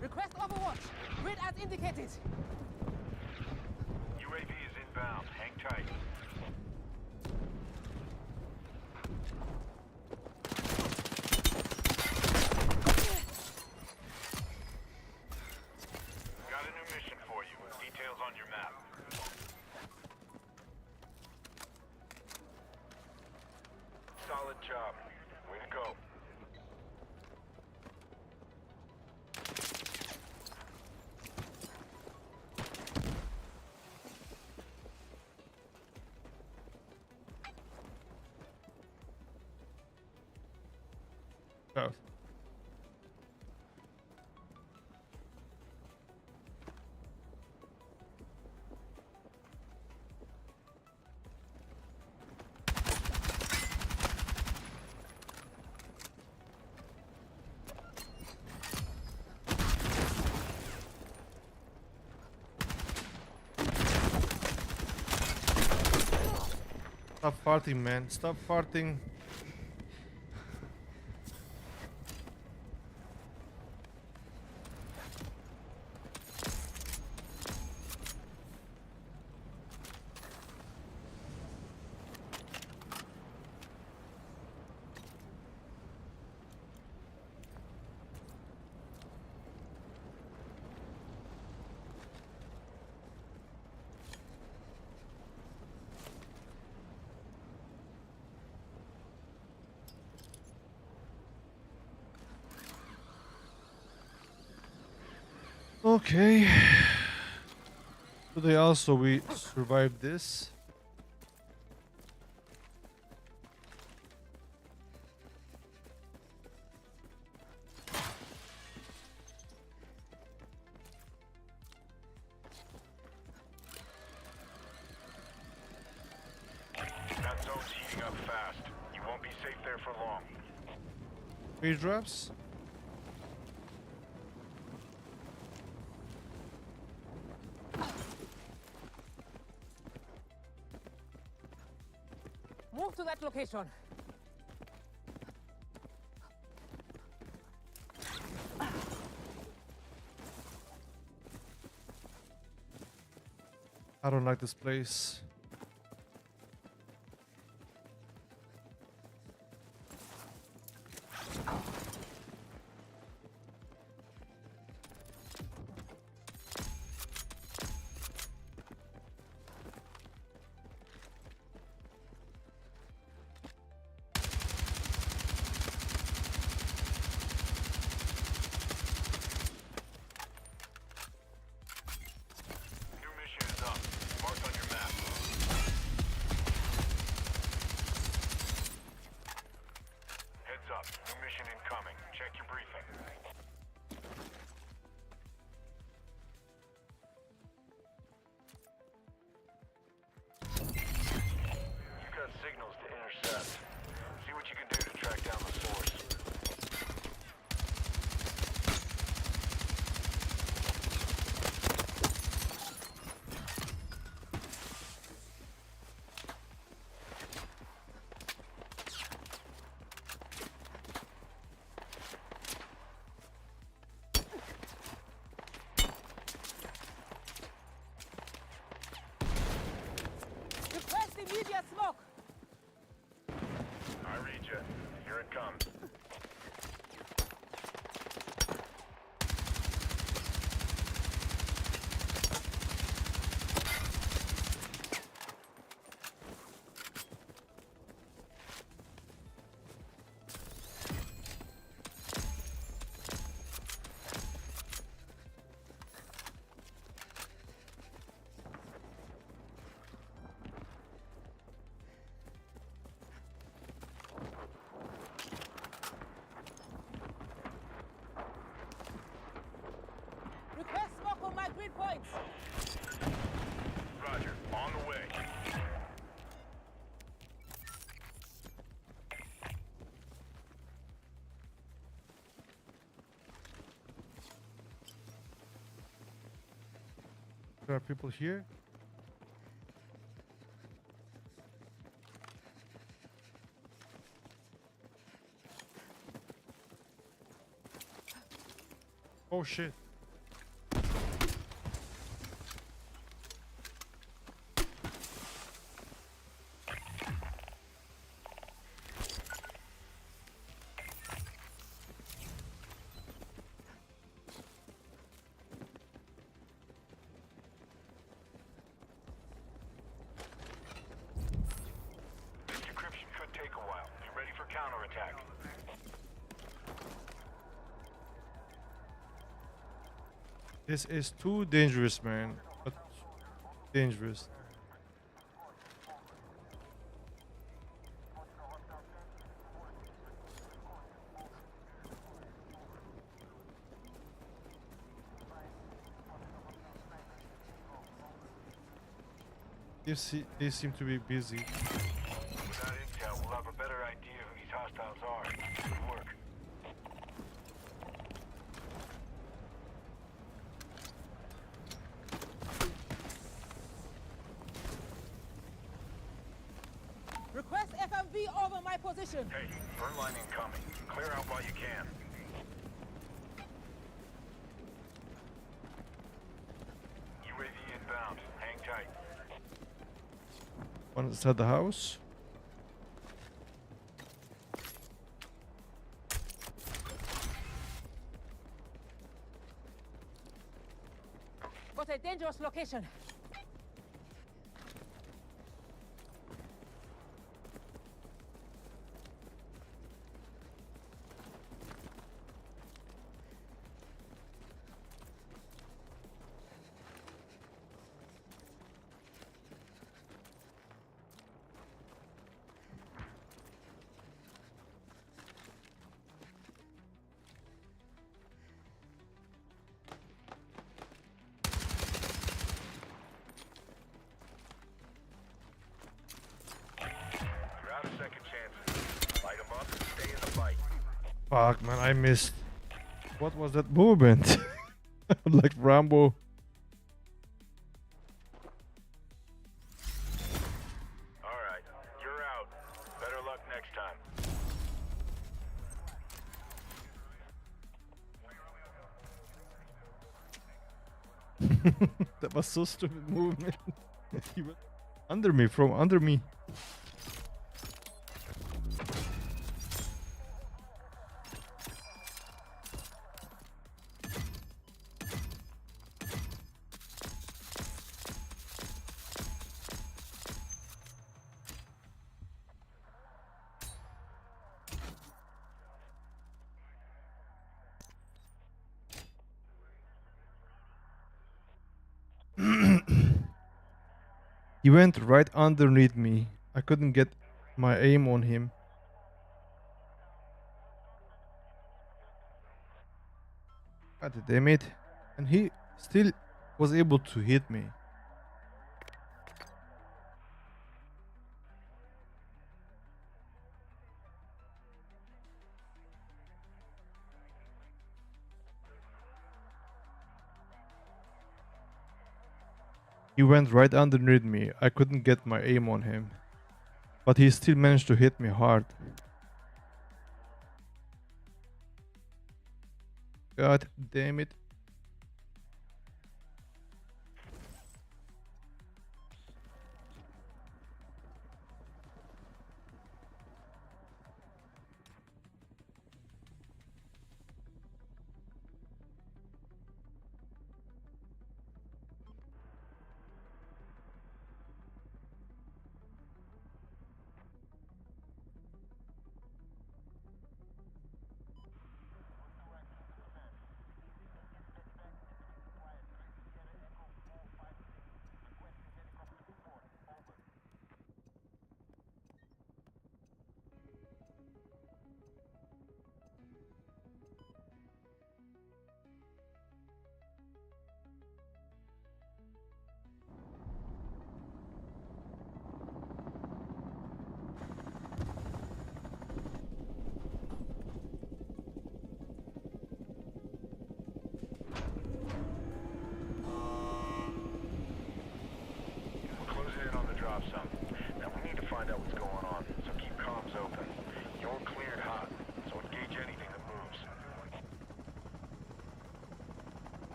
Request overwatch. Grid as indicated. UAV is inbound. Hang tight. Got a new mission for you. Details on your map. Solid job. Way to go. South. Stop farting, man. Stop farting. Okay. Today also we survived this. That zone's heating up fast. You won't be safe there for long. Three drops. Move to that location. I don't like this place. There are people here. Oh shit. This decryption could take a while. Be ready for counterattack. This is too dangerous, man. But dangerous. They seem to be busy. Without intel, we'll have a better idea who these hostiles are. Good work. Request FMV over my position. Hey, burn line incoming. Clear out while you can. UAV inbound. Hang tight. One inside the house. Got a dangerous location. You're out of second chances. Light 'em up and stay in the fight. Fuck, man, I missed. What was that movement? Like Rambo. Alright, you're out. Better luck next time. That was so stupid movement. He went under me, from under me. He went right underneath me. I couldn't get my aim on him. God damn it. And he still was able to hit me. He went right underneath me. I couldn't get my aim on him. But he still managed to hit me hard. God damn it.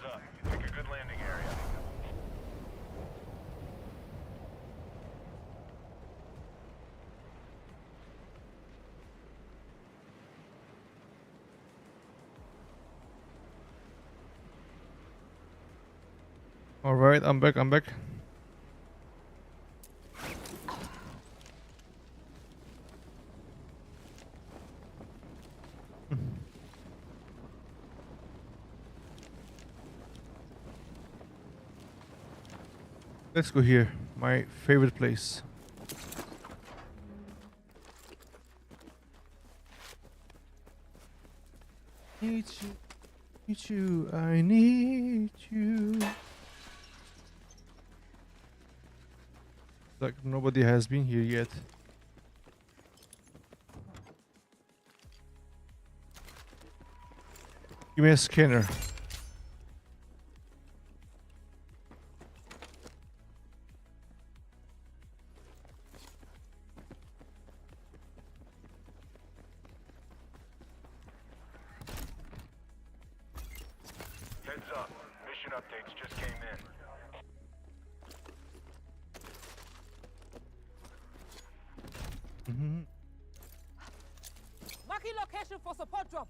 up. Pick a good landing area. All right, I'm back. I'm back. Let's go here. My favorite place. Need you, I need you. Like nobody has been here yet. Give me a scanner. Heads up. Mission updates just came in. Marking location for support drop.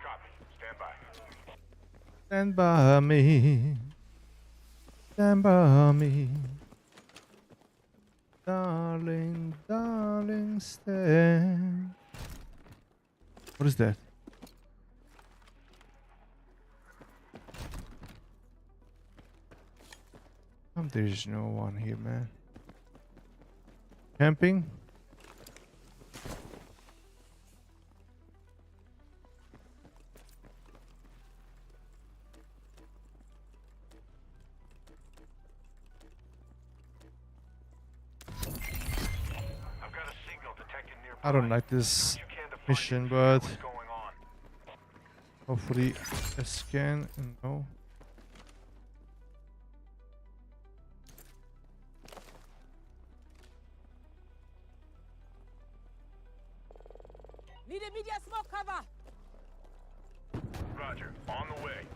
Copy. Stand by. Stand by me. Stand by me. Darling, darling, stand. What is that? There's no one here, man. Camping? I've got a signal detected nearby. I don't like this You can define mission, it. but What's going on? hopefully a scan. No. Need immediate smoke cover. Roger. On the way.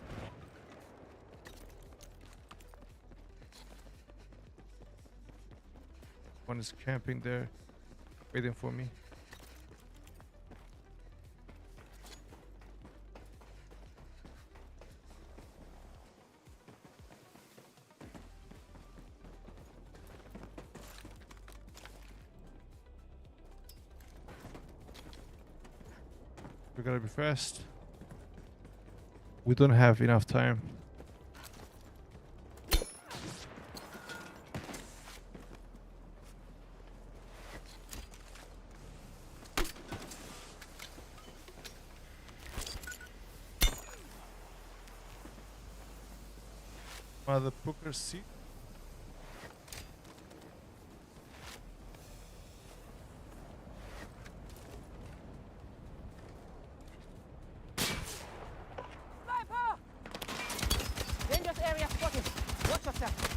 One is camping there, waiting for me. We gotta be fast. We don't have enough time. Mother poker seat. Sniper! Dangerous area spotted. Watch yourself.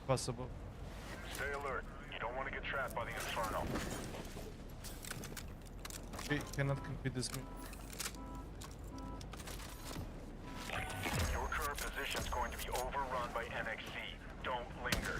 Possible. Stay alert. You don't want to get trapped by the inferno. We cannot compete this game. Your current position is going to be overrun by NXC. Don't linger.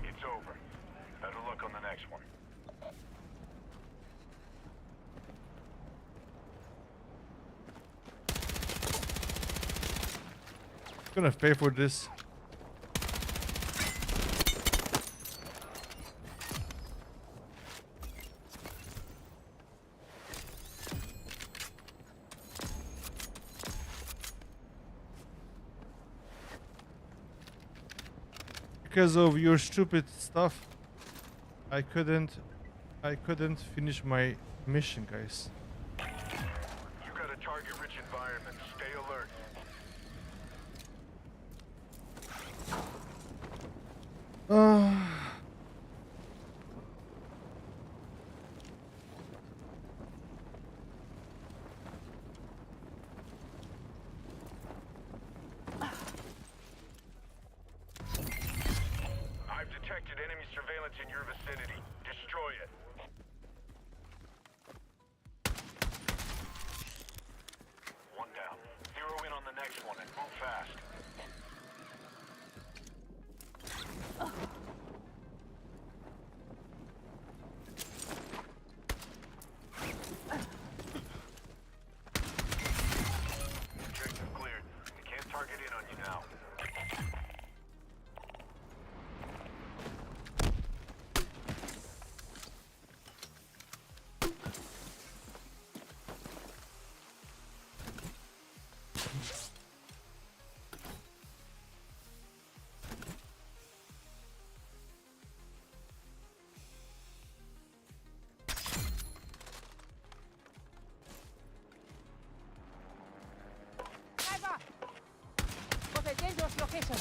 It's over. Better luck on the next one. I'm gonna pay for this. Because of your stupid stuff. I couldn't finish my mission, guys. You got a target-rich environment. Stay alert. I've detected enemy surveillance in your vicinity. Destroy it. One down. Zero in on the next one and move fast. Objective cleared. We can't target in on you now. Driver! Got a dangerous location.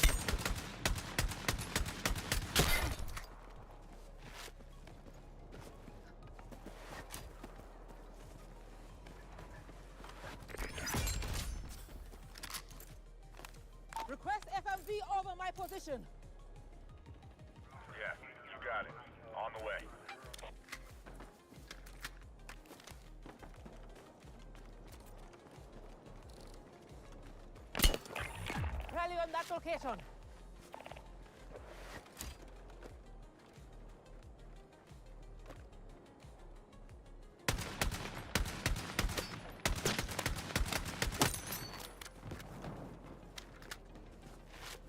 Request FMV over my position. Yeah, you got it. On the way. Rally on that location.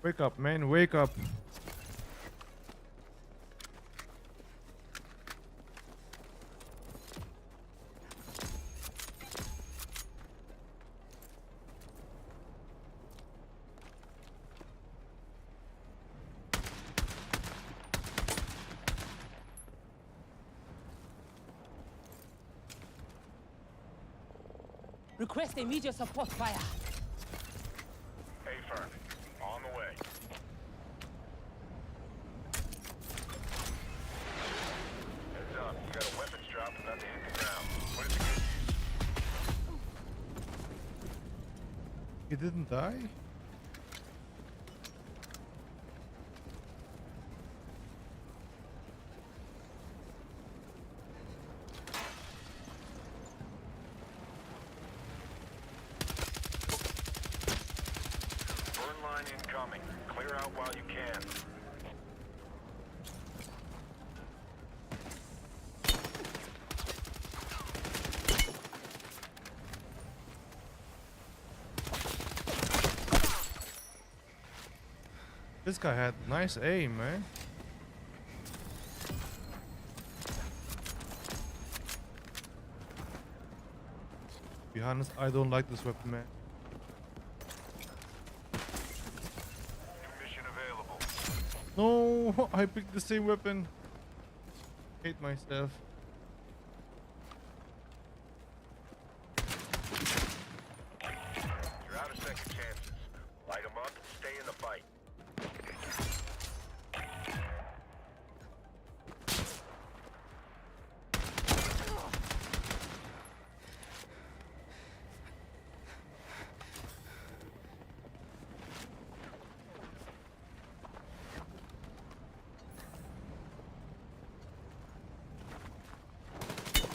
Wake up, man, wake up. Request immediate support fire. Hey, firm. On the way. Heads up. You got a weapons drop about to hit the ground. What is it good He didn't die? Burn line incoming. Clear out while you can. This guy had nice aim, man. To be honest, I don't like this weapon, man. New mission available. No, I picked the same weapon. Hate myself. You're out of second chances. Light them up and stay in the fight.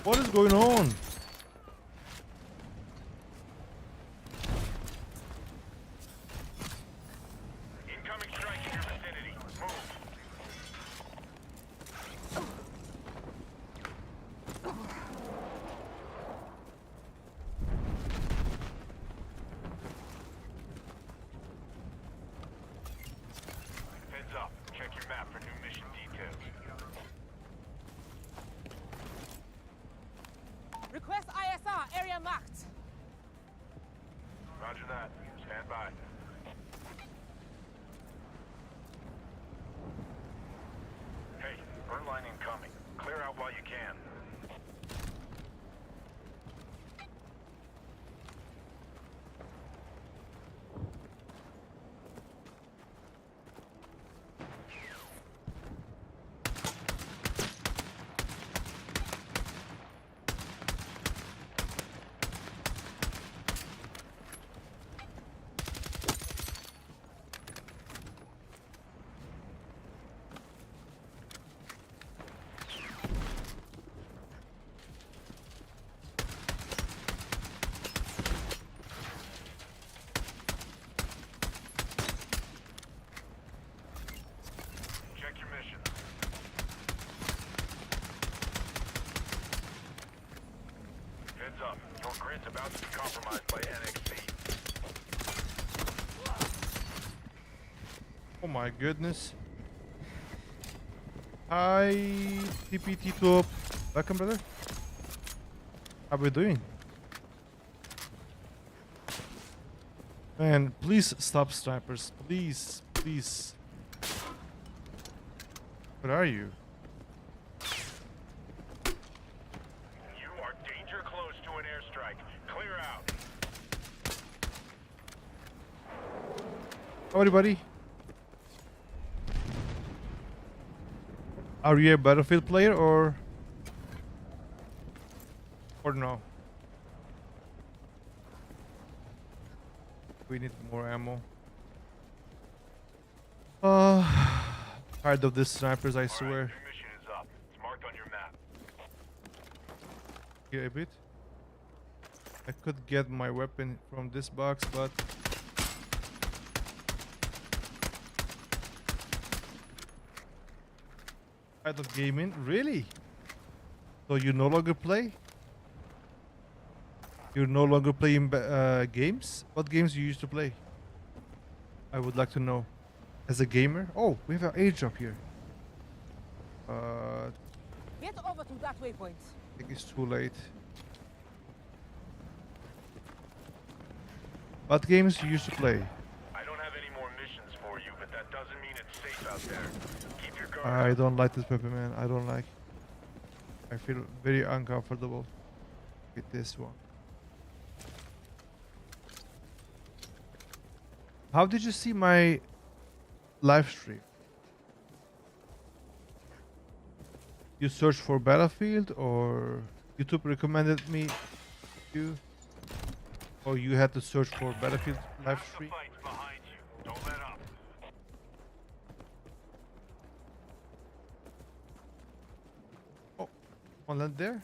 What is going on? Incoming strike in your vicinity. Move. Heads up. Check your map for new mission details. Request ISR area marked. Roger that. Stand by. Hey, burn line incoming. while you can. Check your mission. Heads up, your grid's about to be compromised by NXT. Oh my goodness. Hi, TPT Top. Welcome, brother. How we doing? Man, please stop snipers. Please, please. Where are you? You are danger close to an airstrike. Clear out. How are you, buddy? Are you a Battlefield player or no? We need more ammo. Tired of these snipers, I swear. Your mission is up. It's marked on your map. Here a bit. I could get my weapon from this box, but tired of gaming? Really? So you no longer play? You're no longer playing games? What games you used to play? I would like to know. As a gamer? Oh, we have an airdrop here. I Get over to that waypoint. think it's too late. What games you used to play? I don't have any more missions for you, but that doesn't mean it's safe out there. Keep your guard I up. don't like this weapon, man. I don't like. I feel very uncomfortable with this one. How did you see my live stream? You search for Battlefield or YouTube recommended me you? Or you had to search for Battlefield live Half the stream? fight's behind you. Don't let up. Oh, one land there?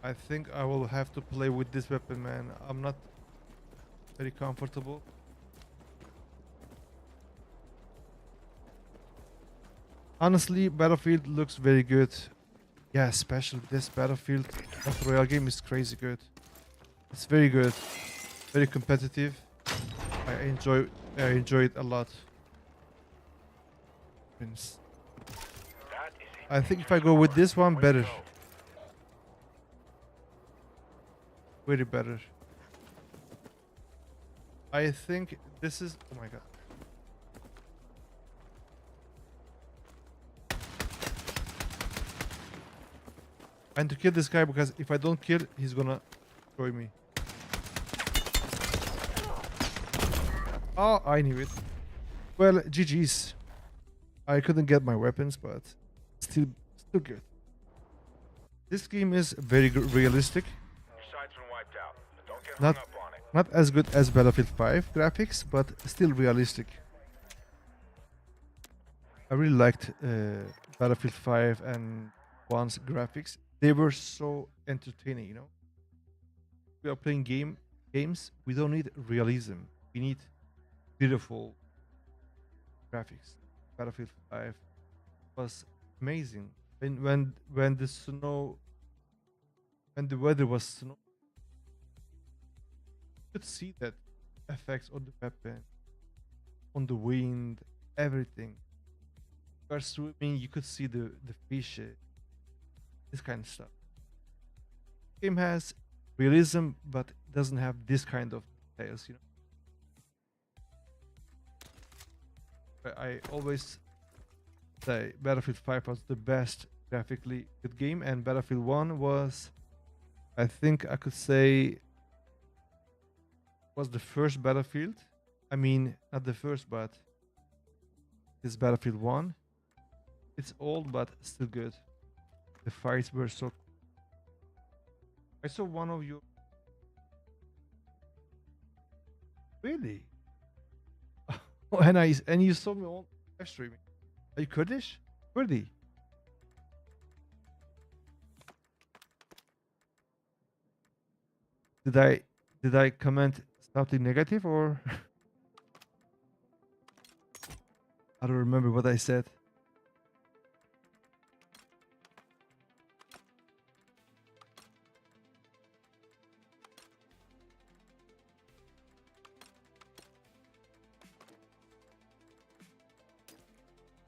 I think I will have to play with this weapon, man. I'm not very comfortable. Honestly, Battlefield looks very good. Yeah, especially this Battlefield Battle Royale game is crazy good. It's very good, very competitive. I enjoy it a lot. Means- That is I think if I go with this one, better, very better. I think this is. Oh my god. And to kill this guy because if I don't kill, he's gonna destroy me. Oh, I knew it. Well, GG's. I couldn't get my weapons, but still good. This game is very realistic. Your side's been wiped out. But don't get Not- hung up on it. Not as good as Battlefield 5 graphics, but still realistic. I really liked Battlefield 5 and 1's graphics. They were so entertaining, you know. We are playing games. We don't need realism. We need beautiful graphics. Battlefield 5 was amazing. When the snow, when the weather was snow, you could see that effects on the weapon, on the wind, everything. You are swimming, you could see the fish, this kind of stuff. Game has realism, but it doesn't have this kind of details, you know. I always say Battlefield 5 was the best graphically good game, and Battlefield 1 was, I think I could say, was the first Battlefield. I mean, not the first, but this Battlefield 1. It's old, but still good. The fights were so. I saw one of you. Really? And you saw me on live streaming. Are you Kurdish? Kurdi. Did I comment something negative or I don't remember what I said.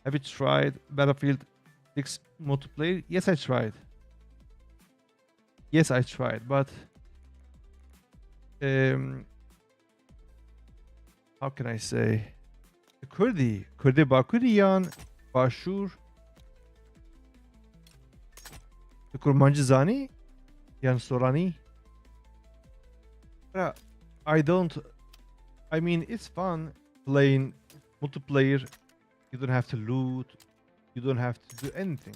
Have you tried Battlefield 6 multiplayer? Yes, I tried. Yes, I tried, but how can I say? Kurdi Bakuriyan Bashur Kurmanji Zani Yan Sorani. I mean, it's fun playing multiplayer. You don't have to loot. You don't have to do anything.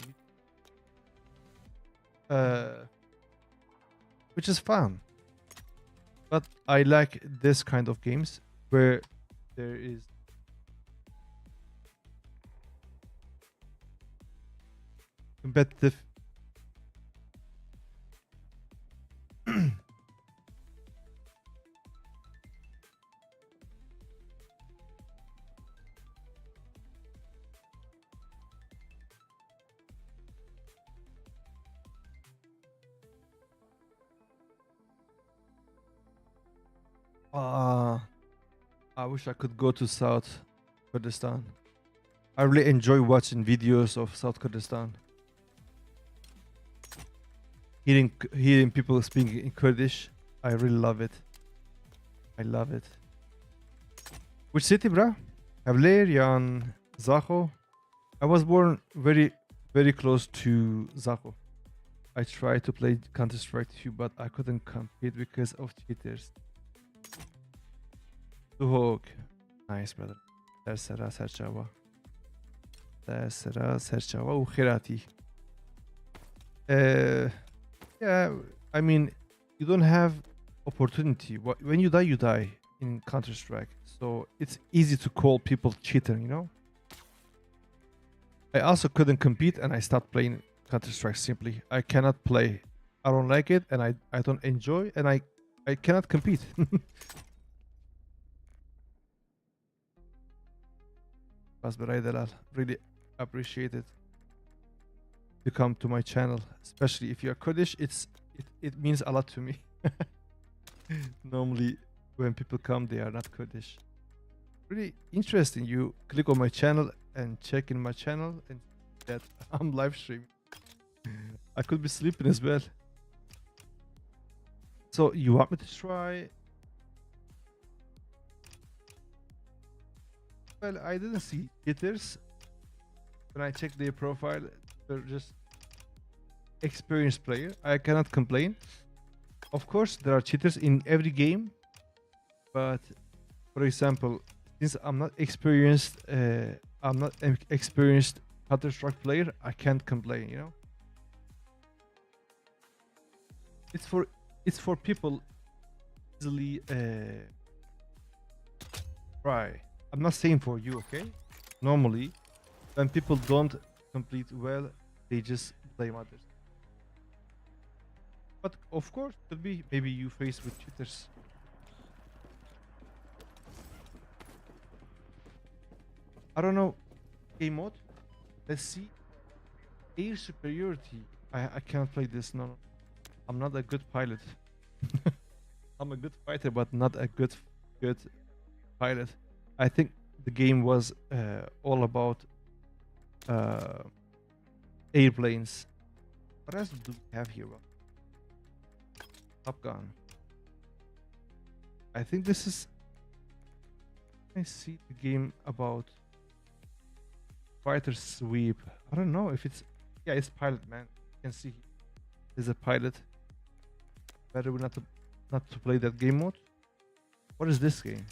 Which is fun. But I like this kind of games where there is competitive. I wish I could go to South Kurdistan. I really enjoy watching videos of South Kurdistan. Hearing people speaking in Kurdish, I really love it. I love it. Which city, bro? Havler, Yan, Zaho. I was born very, very close to Zaho. I tried to play Counter-Strike 2, but I couldn't compete because of cheaters. Tuhok. Nice, brother. Tersera serçava. Tersera serçava u khirati. Yeah, I mean, you don't have opportunity. When you die in Counter-Strike. So it's easy to call people cheater, you know? I also couldn't compete and I stopped playing Counter-Strike simply. I cannot play. I don't like it and I don't enjoy and I cannot compete. Really appreciate it. To come to my channel, especially if you're Kurdish, it means a lot to me. Normally when people come they are not Kurdish. Really interesting. You click on my channel and check in my channel and that I'm live streaming. I could be sleeping as well. So you want me to try? Well, I didn't see cheaters. When I checked their profile, they're just experienced player. I cannot complain. Of course, there are cheaters in every game. But for example, since I'm not experienced Counter-Strike player, I can't complain, you know. It's for people easily try. I'm not saying for you, okay? Normally, when people don't complete well, they just blame others. But of course, could be maybe you face with cheaters. I don't know. Game mode. Let's see. Air superiority. I cannot play this. No. I'm not a good pilot. I'm a good fighter, but not a good pilot. I think the game was all about airplanes. What else do we have here? Top Gun. I think this is. I see the game about Fighter sweep. I don't know if it's. Yeah, it's pilot, man. You can see there's a pilot. Better not to play that game mode. What is this game?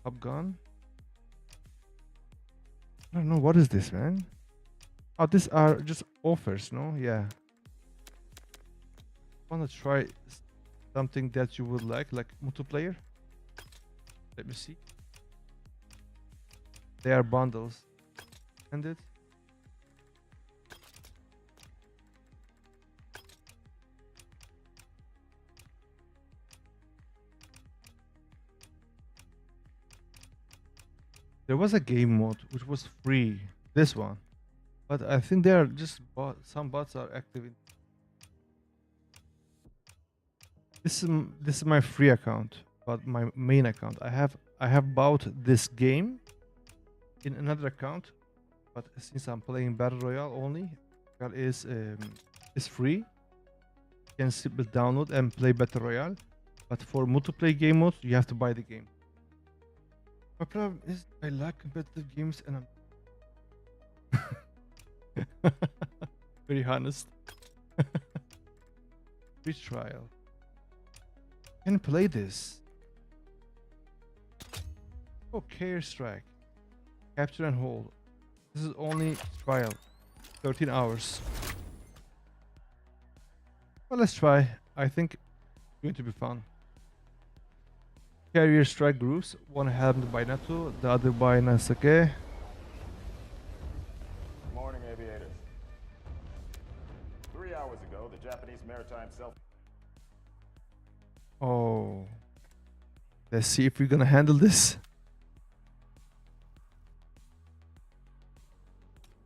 Top Gun? I don't know. What is this, man? Oh, these are just offers, no? Yeah. Wanna try something that you would like multiplayer? Let me see. They are bundles. And it. There was a game mode which was free. This one. But I think they are just some bots are active in. This is my free account, but my main account. I have bought this game in another account, but since I'm playing Battle Royale only, it is free. You can simply download and play Battle Royale. But for multiplayer game mode, you have to buy the game. My problem is I like competitive games and I'm very honest. Free trial. Can play this. Okay, strike. Capture and hold. This is only trial. 13 hours. Well, let's try. I think it's going to be fun. Carrier strike groups. One helmed by NATO, the other by Nasake. Morning, aviators. 3 hours ago, the Japanese maritime self... Oh. Let's see if we're gonna handle this.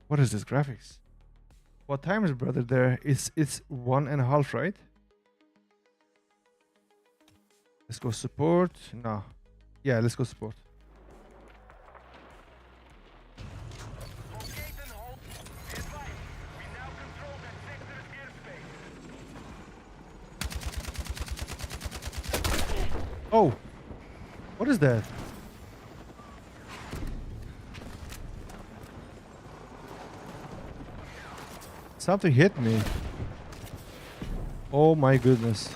What is this graphics? What time is brother there? It's 1.5, right? Let's go support. No. Yeah, let's go support. Locate and hold. Advise, we now control that sector's airspace. Oh! What is that? Something hit me. Oh my goodness.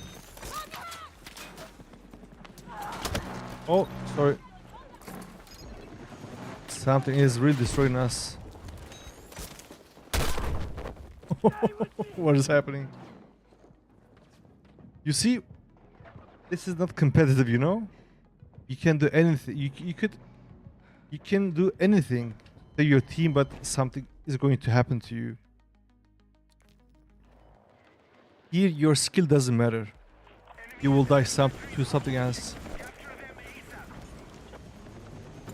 Oh, sorry. Something is really destroying us. What is happening? You see, this is not competitive, you know? You can do anything. You can do anything to your team, but something is going to happen to you. Here, your skill doesn't matter. You will die to something else.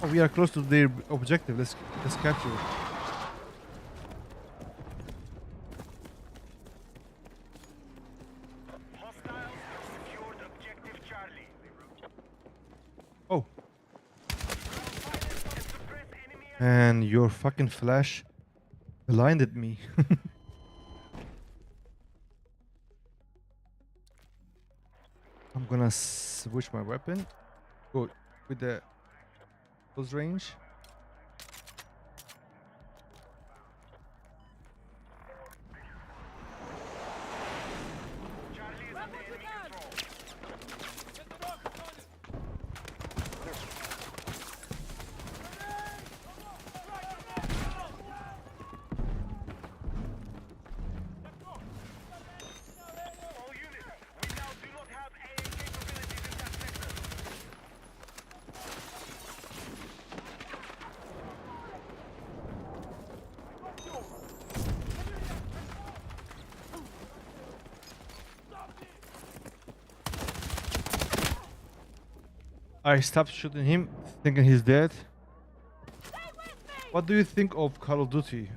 Oh, we are close to their objective. Let's capture it. Hostiles have secured objective Charlie. Oh. And your fucking flash blinded me. I'm gonna switch my weapon. Go with the close range. Charlie is under enemy control. All units, we now do not have AA capabilities in that sector. I stopped shooting him, thinking he's dead. What do you think of Call of Duty?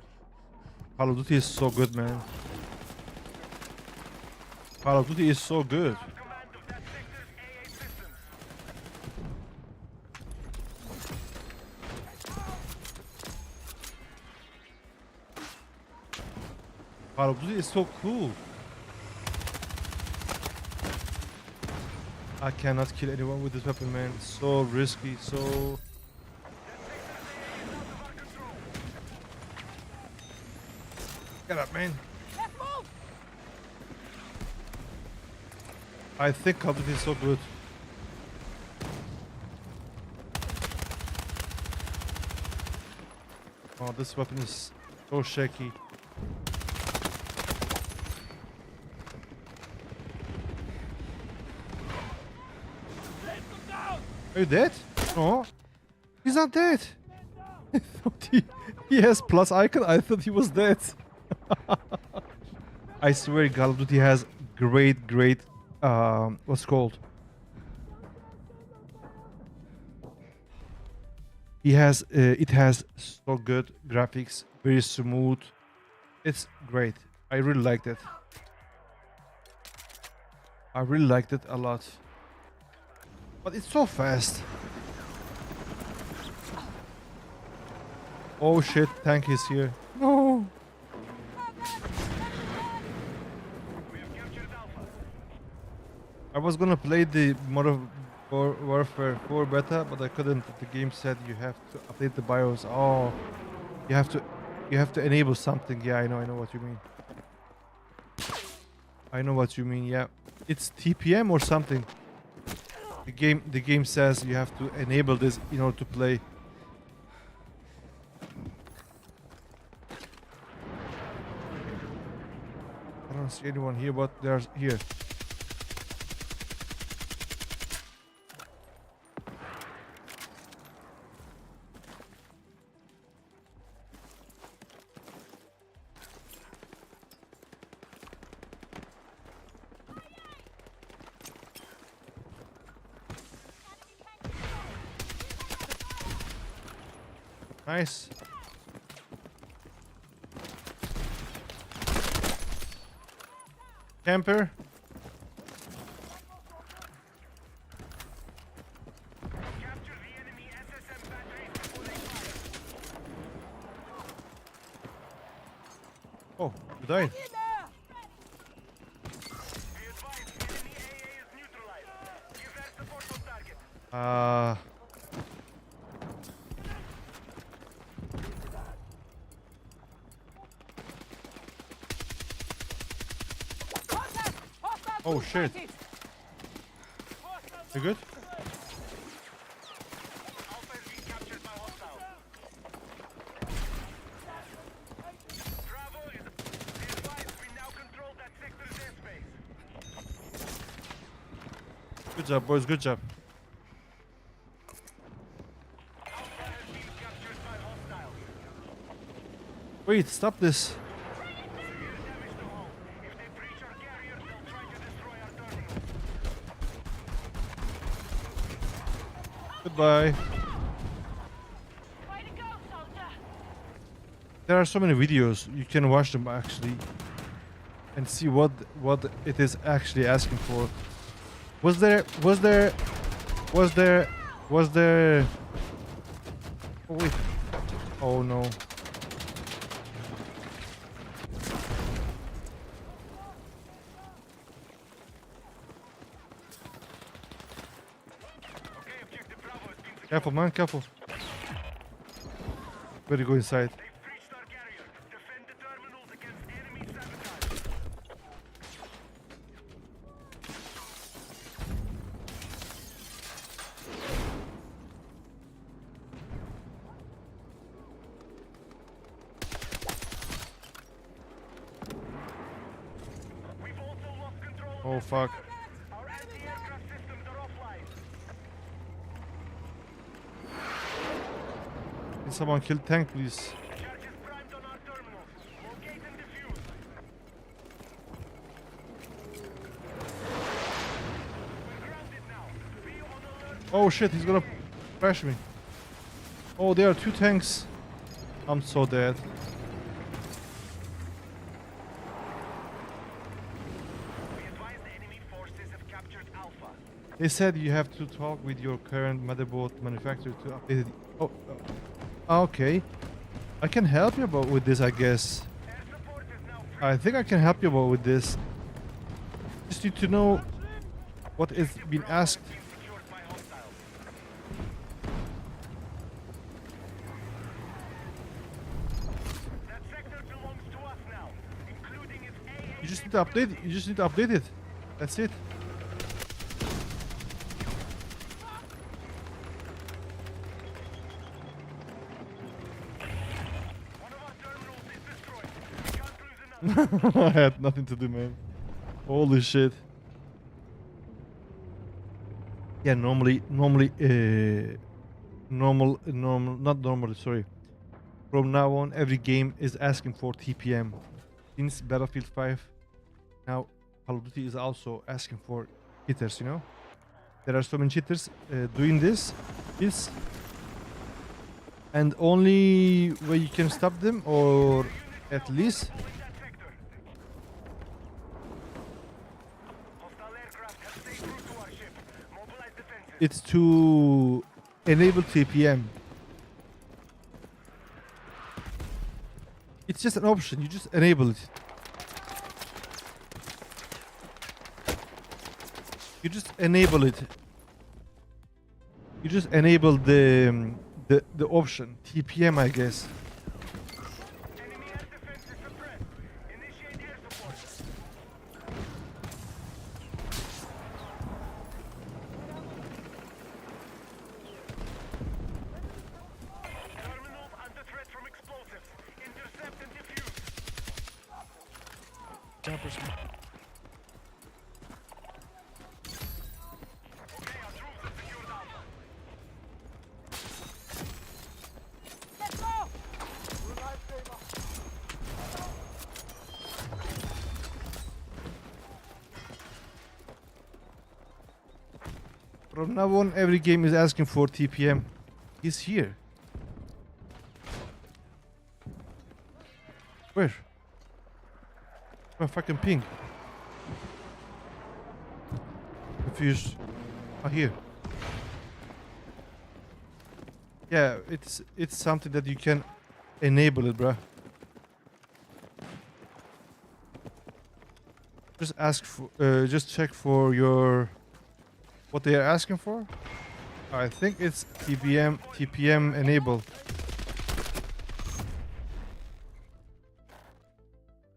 Call of Duty is so good, man. Call of Duty is so good. Have command of that sector's AA systems. Call of Duty is so cool. I cannot kill anyone with this weapon, man. So risky, so... Get up, man. Let's move! I think Call of Duty is so good. Oh, this weapon is so shaky. Are you dead? No. He's not dead. I thought he has plus icon. I thought he was dead. I swear Call of Duty has great, what's it called? It has so good graphics, very smooth. It's great. I really liked it. I really liked it a lot. But it's so fast. Oh shit, tank is here. No. I was gonna play the Modern Warfare 4 beta, but I couldn't. The game said you have to update the BIOS. Oh, you have to enable something. Yeah, I know what you mean. I know what you mean. Yeah, it's TPM or something. The game says you have to enable this in order to play. I don't see anyone here, but there's here. Nice. Camper. Capture the enemy SSM batteries before they fire. Oh, you died. Be advised, enemy AA is neutralized. Give air support on target. Oh shit. You good? Alpha has been captured by hostiles. Bravo is advised. We now control that sector's airspace. Good job, boys. Good job. Alpha has been captured by hostiles. Wait, stop this. Severe damage to hull. If they breach our carrier, they'll try to destroy our terminal. Goodbye. Way to go, soldier! There are so many videos. You can watch them actually and see what it is actually asking for. Was there Oh wait. Oh no. Okay, objective Bravo has been secured. Careful, man, careful. Better go inside. They've breached our carrier. Defend the terminals against enemy sabotage. We've also lost control of Oh that fuck. sector. Our anti-aircraft systems are offline. Can someone kill tank, please? Charges primed on our terminals. Locate and defuse. We're grounded now. Be on alert. Oh shit, he's gonna crash me. Oh, there are two tanks. I'm so dead. We advise the enemy forces have captured Alpha. They said you have to talk with your current motherboard manufacturer to update it. Oh, okay. I can help you about with this, I guess. Air support is now free. I think I can help you about with this. Just need to know what is being asked. Being secured by hostiles. That sector belongs to us now. You just need to update. You just need to update it. That's it. One of our terminals is destroyed. We can't lose another. I had nothing to do, man. Holy shit. Yeah, not normally, sorry. From now on, every game is asking for TPM. Since Battlefield 5, now Call of Duty is also asking for cheaters, you know? There are so many cheaters doing this, and only way you can stop them, or at least Hostile aircraft have stayed true to our ship. Mobilize defenses. it's to enable TPM. It's just an option, you just enable it. You just enable it. You just enable the option TPM, I guess. Enemy air defenses suppressed. Initiate air support. Terminals under threat from explosives. Intercept and defuse. Jumpers. Okay, our troops have secured Alpha. Let's go! From now on, every game is asking for TPM. He's here. Where? My fucking ping. Confused. Oh, here. Yeah, it's something that you can enable it, bruh. Just ask for, just check for your, what they are asking for. I think it's TPM enable.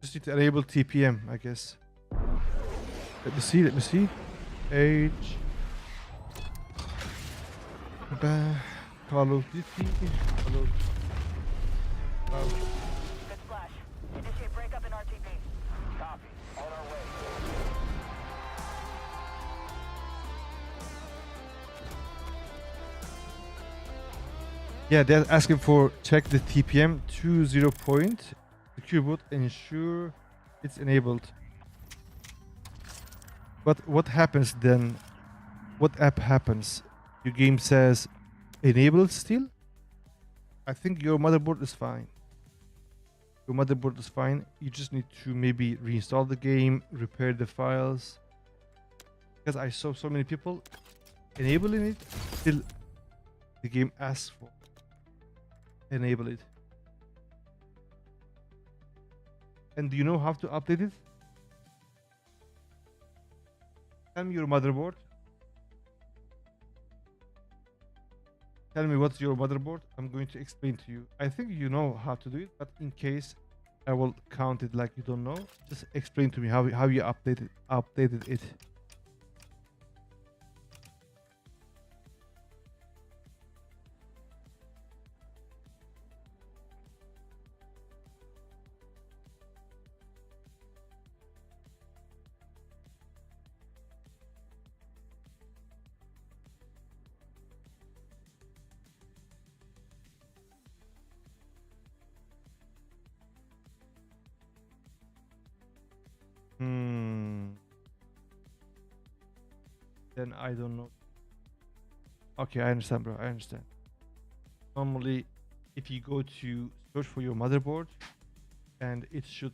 Just need to enable TPM, I guess. Let me see. Age. Call of Duty. Good splash. Initiate breakup in RTB. Copy. On our way. Yeah, they're asking for check the TPM 20 point. Secure boot, ensure it's enabled. But what happens then? What app happens? Your game says enabled still? I think your motherboard is fine. Your motherboard is fine. You just need to maybe reinstall the game, repair the files. Because I saw so many people enabling it, still the game asks for enable it. And do you know how to update it? Tell me your motherboard. Tell me what's your motherboard. I'm going to explain to you. I think you know how to do it, but in case I will count it like you don't know, just explain to me how you updated it. Then I don't know. Okay, I understand, bro. I understand. Normally, if you go to search for your motherboard, and it should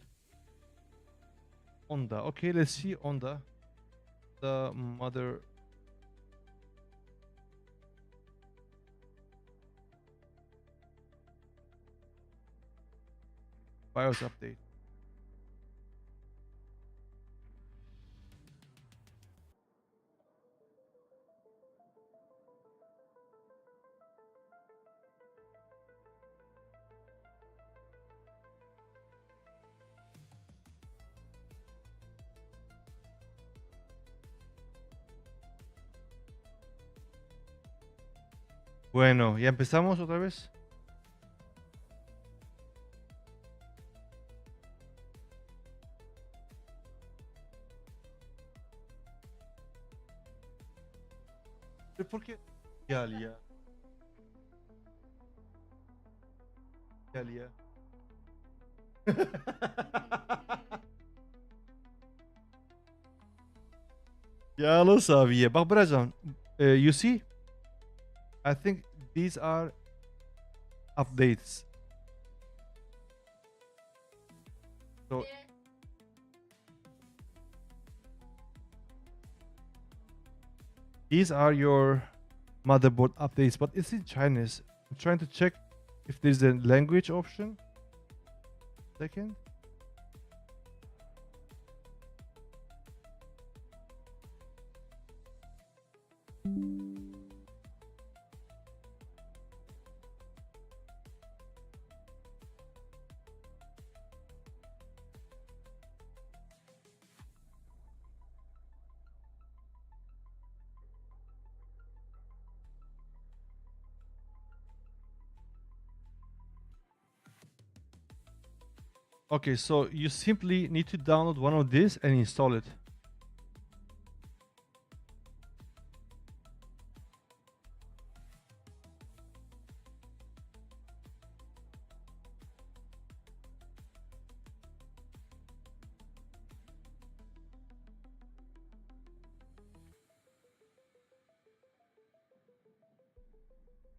Honda. Okay, let's see Honda. The mother. BIOS update. Bueno, ¿ya empezamos otra vez? ¿Pero por qué? Ya, ya. Ya. Ya lo sabía. Bak Biracan, you see? I think these are updates. So these are your motherboard updates, but it's in Chinese. I'm trying to check if there's a language option. Second. Okay, so you simply need to download one of these and install it.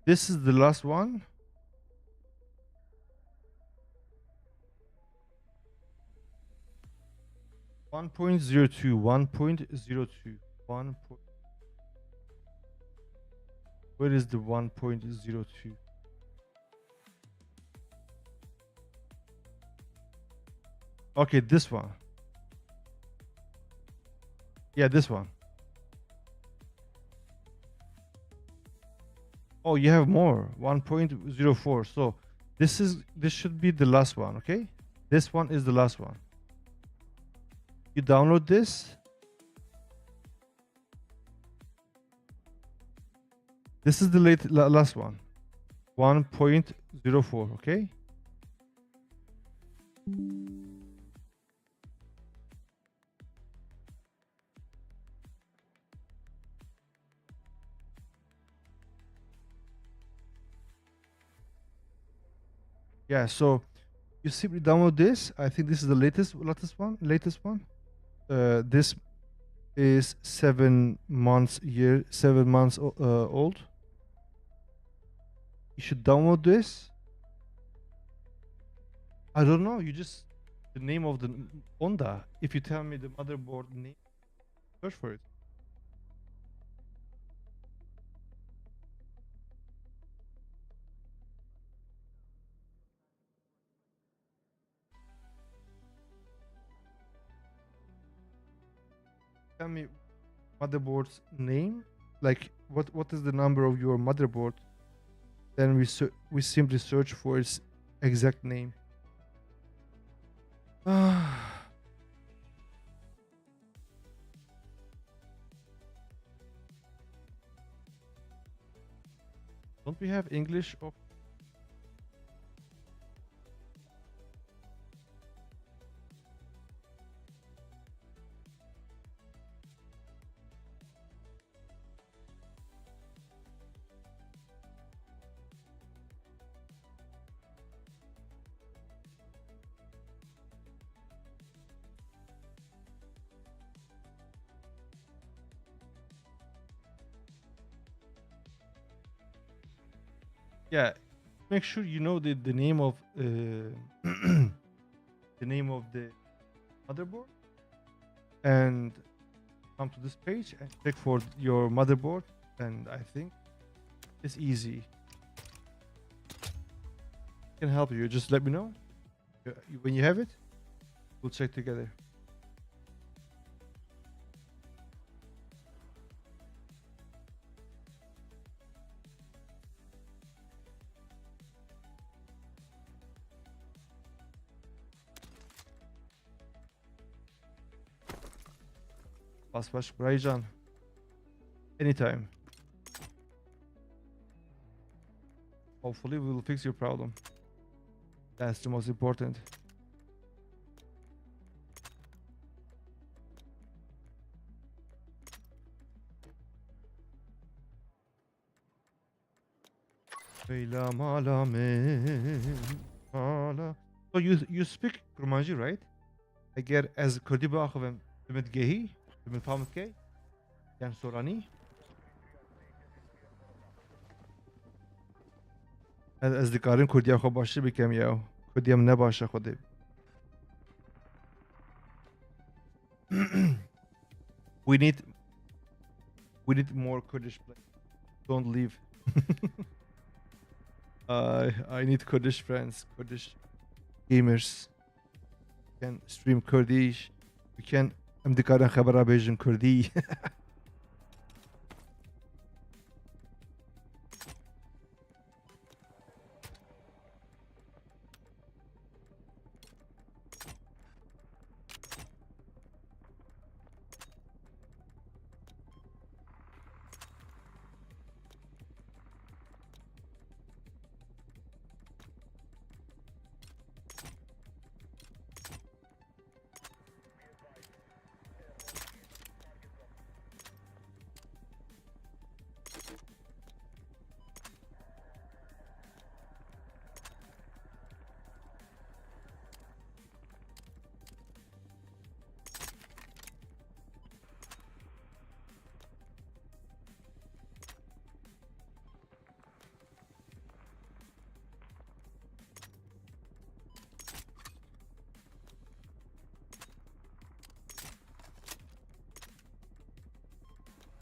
This is the last one. One point zero two. Where is the 1.02? Okay, this one. Yeah, this one. Oh, you have more. 1.04. So this should be the last one, okay? This one is the last one. You download this. This is the last one. 1.04, okay? Yeah, so you simply download this. I think this is the latest one. This is 7 months old. You should download this. I don't know. You just the name of the Honda. If you tell me the motherboard name, search for it. Tell me motherboard's name, like what is the number of your motherboard, then we simply search for its exact name. Don't we have English of yeah, make sure you know the name of the name of the motherboard, and come to this page and check for your motherboard, and I think it's easy. Can help you. Just let me know when you have it. We'll check together. Bas Braycan. Anytime. Hopefully we will fix your problem. That's the most important. Beylam alamin, ala. So you speak Kurmanji, right? اگر از کردی بخوام بمتگهی بمفهمت کی یعنی سورانی از دیکارین کردی خو باشه بکم یا کردی هم نباشه خوده we need more Kurdish players. Don't leave. I need Kurdish friends, Kurdish gamers. We can stream Kurdish. We can امدیکارن خبر بیجن کردی.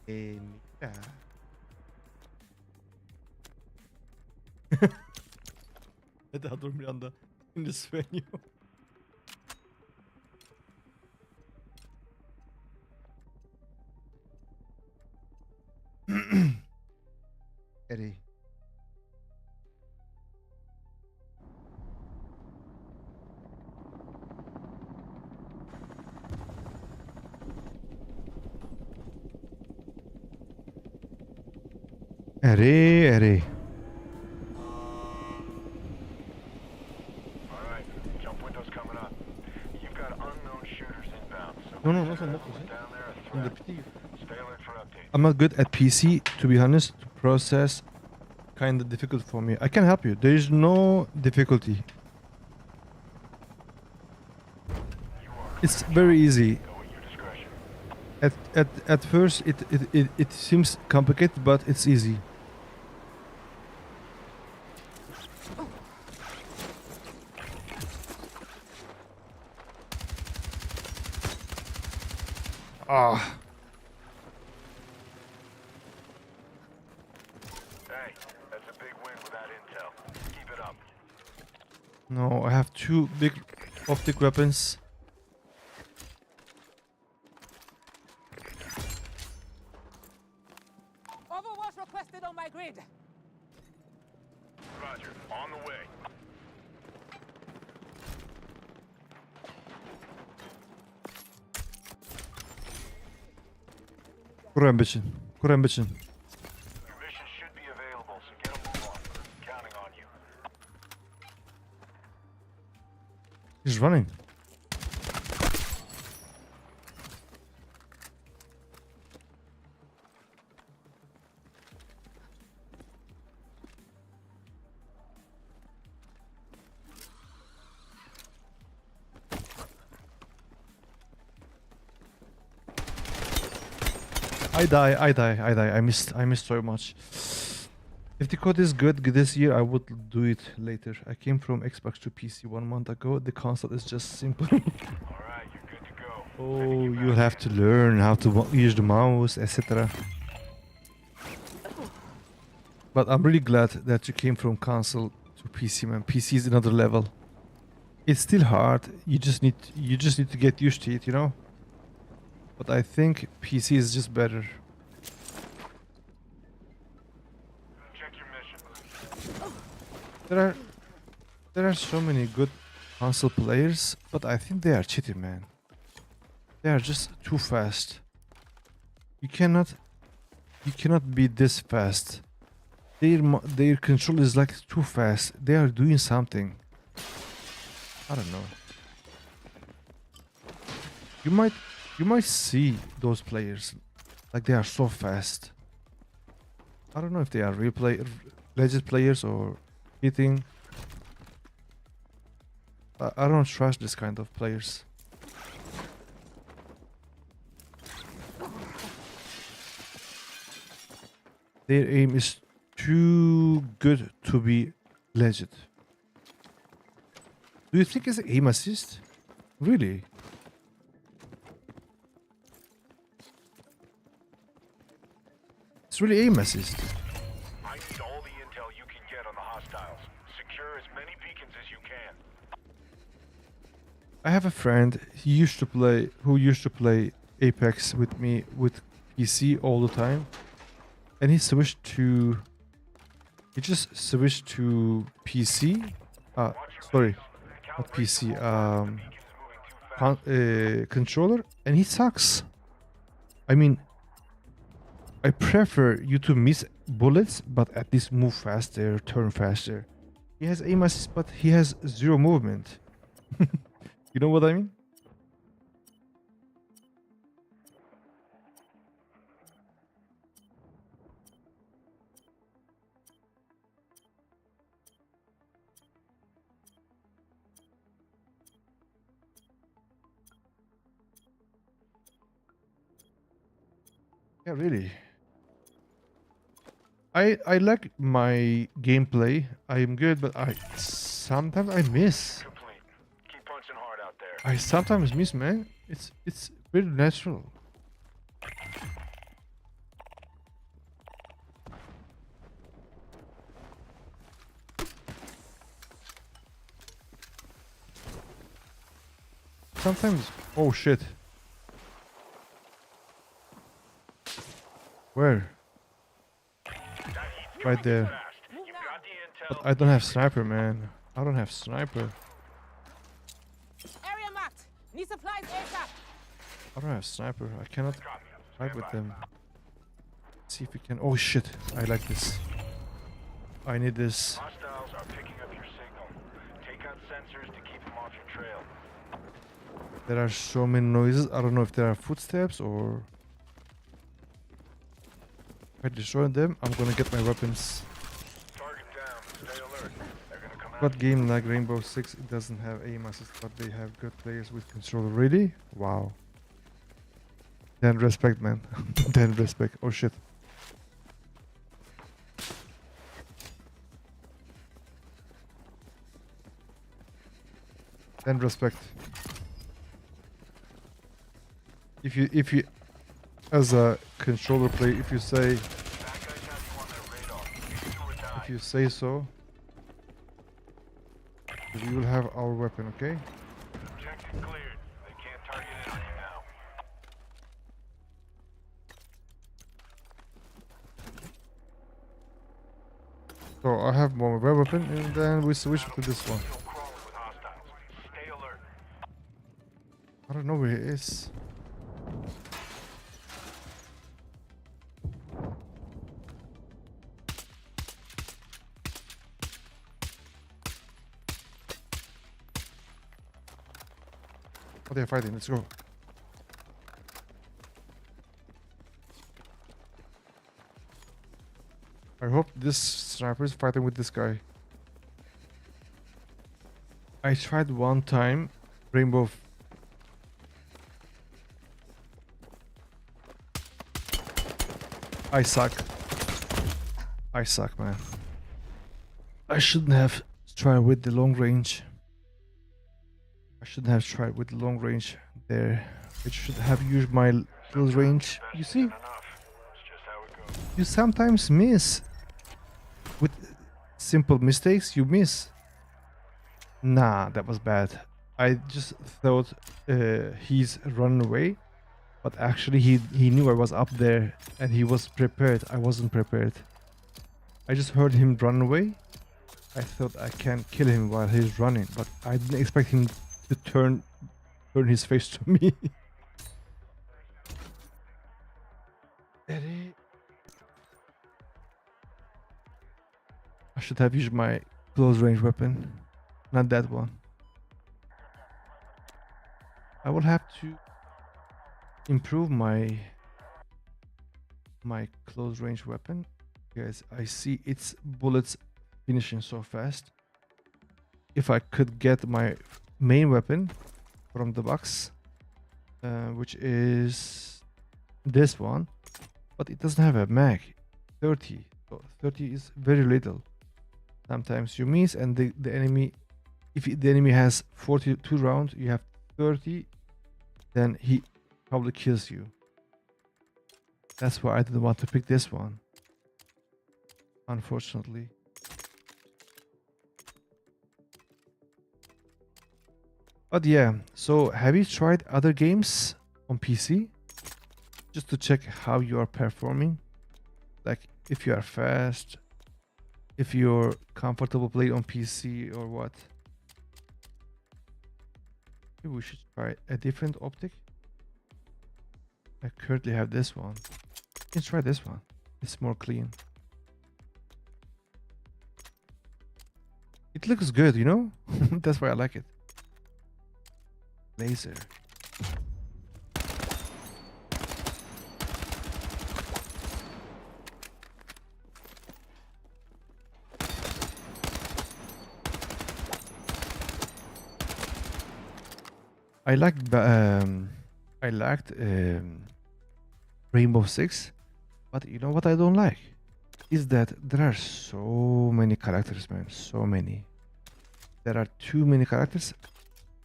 Mira. Hadi adım bir anda. In this venue. Eddie. Eddie. Alright, jump windows coming up. You've got unknown shooters inbound, so No, down there a threat. Stay alert for updates. I'm not good at PC, to be honest. To process, kind of difficult for me. I can help you. There is no difficulty. It's very easy. Go at your discretion. At first, it seems complicated, but it's easy. Ah. Hey, that's a big win with that intel. Keep it up. No, I have two big optic weapons. Overwatch requested on my grid. Roger, on the way. Kur'an bitchin. Your mission should be available, so get a move on. Counting on you. He's running. I die. I missed so much. If the code is good this year, I would do it later. I came from Xbox to PC 1 month ago. The console is just simple. Alright, you're good to go. Oh, you'll have to learn how to use the mouse, etc. But I'm really glad that you came from console to PC, man. PC is another level. It's still hard. You just need to get used to it, you know? But I think PC is just better. Check your mission. There are so many good console players, but I think they are cheating, man. They are just too fast. You cannot be this fast. their control is like too fast. They are doing something. I don't know. You might see those players like they are so fast. I don't know if they are legit players or hitting. I don't trust this kind of players. Their aim is too good to be legit. Do you think it's aim assist? Really? It's really aim assist. I need all the intel you can get on the hostiles. Secure as many beacons as you can. I have a friend who used to play Apex with me with PC all the time, and he just switched to PC. Sorry, not PC. Controller, and he sucks. I mean, I prefer you to miss bullets, but at least move faster, turn faster. He has aim assist, but he has zero movement. You know what I mean? Yeah, really. I like my gameplay. I am good, but sometimes I miss. Complete. Keep punching hard out there. I sometimes miss, man. It's very natural. Sometimes. Oh shit. Where? Right there. You've got the intel. But I don't have sniper, man. I don't have sniper. Area marked. Need supplies ASAP. I don't have sniper. I cannot fight with them. Let's see if we can. Oh shit! I like this. I need this. Hostiles are picking up your signal. Take out sensors to keep them off your trail. There are so many noises. I don't know if there are footsteps or. If I destroy them, I'm gonna get my weapons. Target down. Stay alert. They're gonna come But game like Rainbow Six, it doesn't have aim assist, but they have good players with control. Really? Wow. Then respect, man. Then respect. Oh shit. Then respect. If you as a controller player, if you say so, we will have our weapon, okay? Objective cleared. They can't target in on you now. So I have more weapon, and then we switch to this one. Still crawling with hostiles. Stay alert. I don't know where he is. Oh, they're fighting. Let's go. I hope this sniper is fighting with this guy. I tried one time Rainbow. I suck. I suck, man. I shouldn't have tried with the long range. I shouldn't have tried with the long range there. I should have used my little range. You see, Enough. It's just how it goes. you sometimes miss. With simple mistakes, you miss. Nah, that was bad. I just thought he's run away, but actually he knew I was up there and he was prepared. I wasn't prepared. I just heard him run away. I thought I can kill him while he's running, but I didn't expect him to turn his face to me. should have used my close range weapon, not that one. I will have to improve my close range weapon because I see its bullets finishing so fast. If I could get my main weapon from the box, which is this one, but it doesn't have a mag. 30. So 30 is very little. Sometimes you miss, and the enemy, if the enemy has 42 rounds, you have 30, then he probably kills you. That's why I didn't want to pick this one, unfortunately. But yeah, so have you tried other games on PC just to check how you are performing? Like if you are fast, if you're comfortable playing on PC or what? Maybe we should try a different optic. I currently have this one. Let's try this one. It's more clean. It looks good, you know? That's why I like it. Laser. I liked Rainbow Six, but you know what I don't like is that there are so many characters, man. So many. There are too many characters.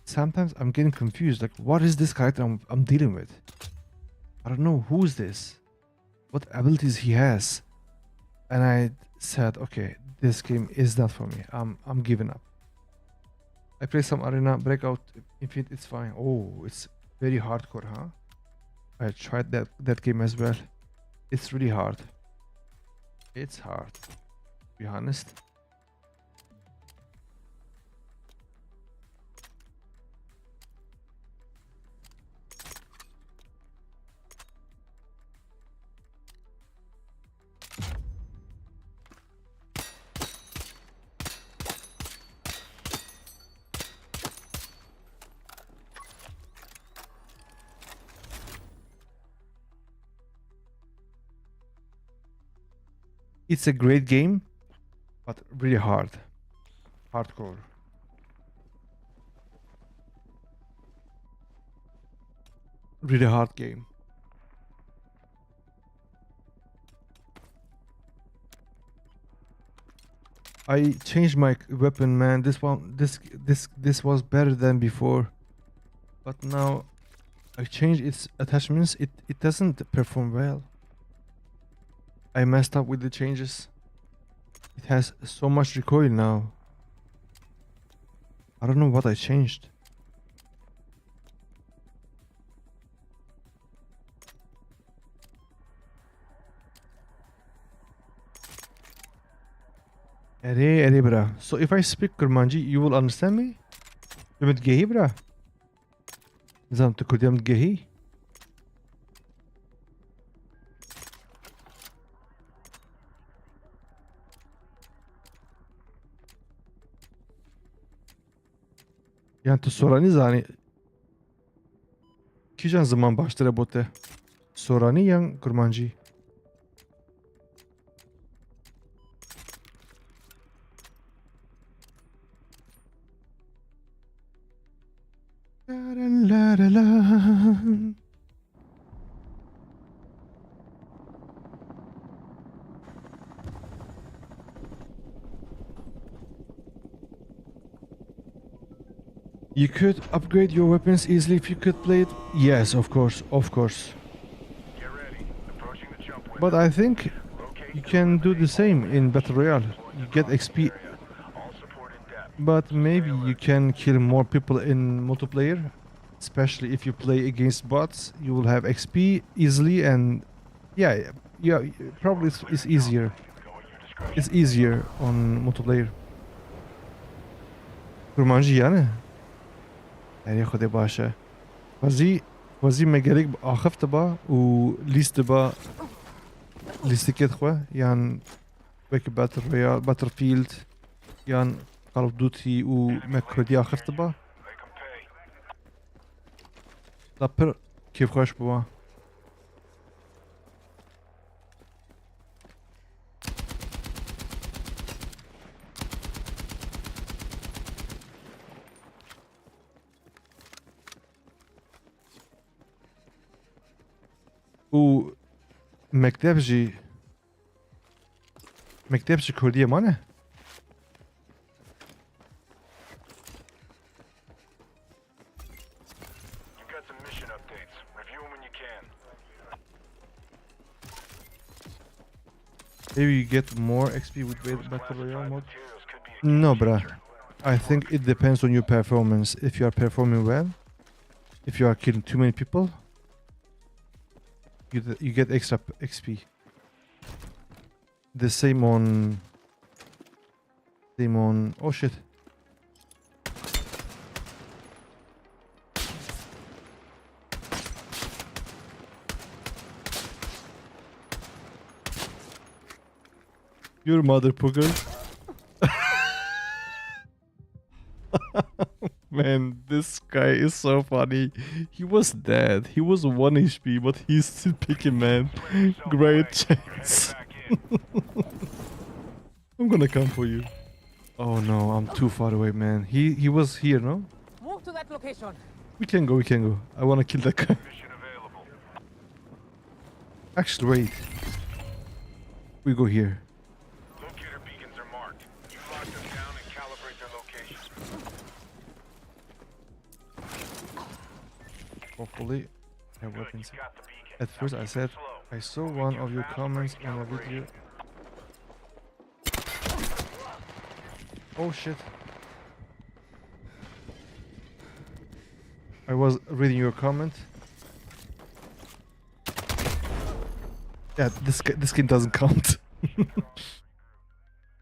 Sometimes I'm getting confused. Like, what is this character I'm dealing with? I don't know who's this, what abilities he has, and I said, okay, this game is not for me. I'm giving up. I play some arena, breakout, infinite. It's fine. Oh, it's very hardcore, huh? I tried that game as well. It's really hard. It's hard, to be honest. It's a great game, but really hard. Hardcore. Really hard game. I changed my weapon, man. This was better than before, but now I changed its attachments. It doesn't perform well. I messed up with the changes. It has so much recoil now. I don't know what I changed. Ere bra. So if I speak Kurmanji, you will understand me? You متجهي bra. نظام تكردي متجهي. Yani tu sorani zani. Kijan zaman başlara bote. Sorani yang Kurmanji. La la la la. You could upgrade your weapons easily if you could play it. Yes, of course, of course. Get ready. Approaching the jump window. But I think you can do the same in Battle Royale. You get XP, All support in depth. but maybe you can kill more people in multiplayer. Especially if you play against bots, you will have XP easily, and yeah, probably it's easier. It's easier on multiplayer. Kurmanji yani. يعني خدي باشا وزي مجالك آخفت با و ليست با ليست كده خوا يعني ويك باتل رويال باتلفيلد يان كول اوف دوتي و ما كردي آخر تبا Make 'em pay. لا بر كيف خوش بوا و مكتبجي كردية مانه You've got some mission updates. Review them when you can. maybe you get more XP with Battle Royale mode. Materials could be a No, bruh. I think it depends on your performance. If you are performing well, if you are killing too many people, you get extra XP. The same on. Oh shit. Your mother pooker. Man, this guy is so funny. He was dead. He was 1 HP, but he's still picking, man. Great chance. back in. I'm gonna come for you. Oh no, I'm too far away, man. He was here, no? Move to that location. We can go. I wanna kill that guy. Mission available. Actually, wait. We go here. Locator beacons are marked. You lock them down and calibrate their location. Hopefully, I have Good, weapons. you got the beacon. At first, Now I keep said it slow. I saw one of your comments on a video. Oh shit. I was reading your comment. Yeah, this skin doesn't count.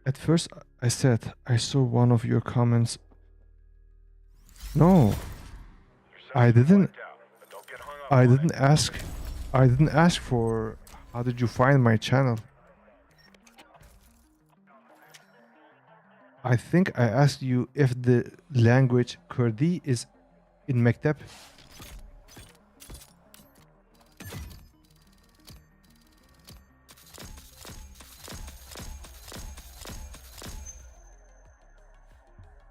At first, I said I saw one of your comments. No, I didn't. But don't get hung up I on didn't ask. I didn't ask for. How did you find my channel? I think I asked you if the language Kurdi is in Mektep.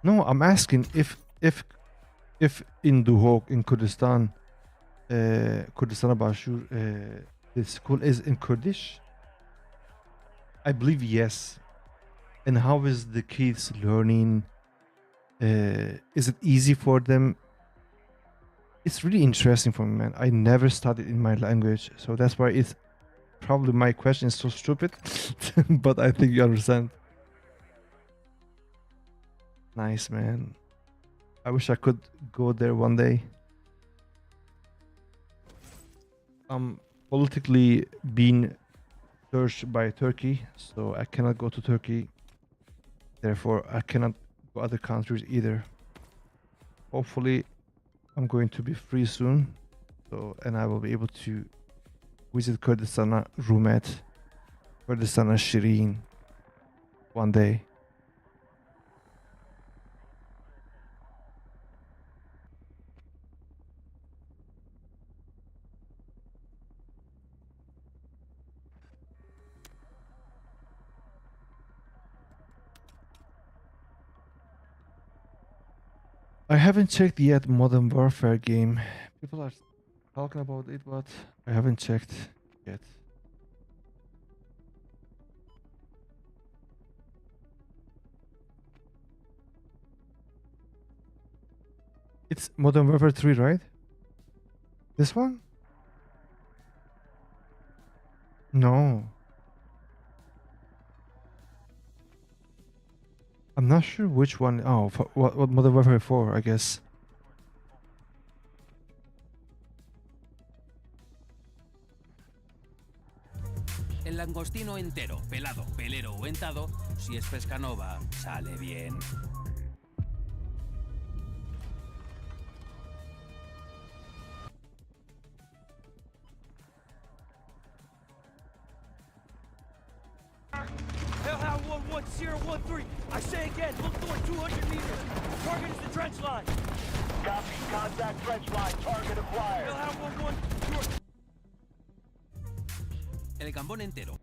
No, I'm asking if in Duhok in Kurdistan, Kurdistan Bashur, the school is in Kurdish. I believe yes. And how is the kids learning? Is it easy for them? It's really interesting for me, man. I never studied in my language, so that's why it's probably my question is so stupid. But I think you understand. Nice, man. I wish I could go there one day. I'm politically being searched by Turkey, so I cannot go to Turkey. Therefore, I cannot go other countries either. Hopefully, I'm going to be free soon, and I will be able to visit Kurdistan, Rumet, Kurdistan, Shirin one day. I haven't checked yet Modern Warfare game. People are talking about it, but I haven't checked yet. It's Modern Warfare 3, right? This one? No. I'm not sure which one. Oh, what Modern Warfare 4, I guess. El langostino entero, pelado, pelero o entado, si es pesca nova, sale bien. He'll have Sierra 1-3. I say again, look north 200 meters. Target is the trench line. Copy. Contact trench line. Target acquired. They'll have 1-1. El gambón entero.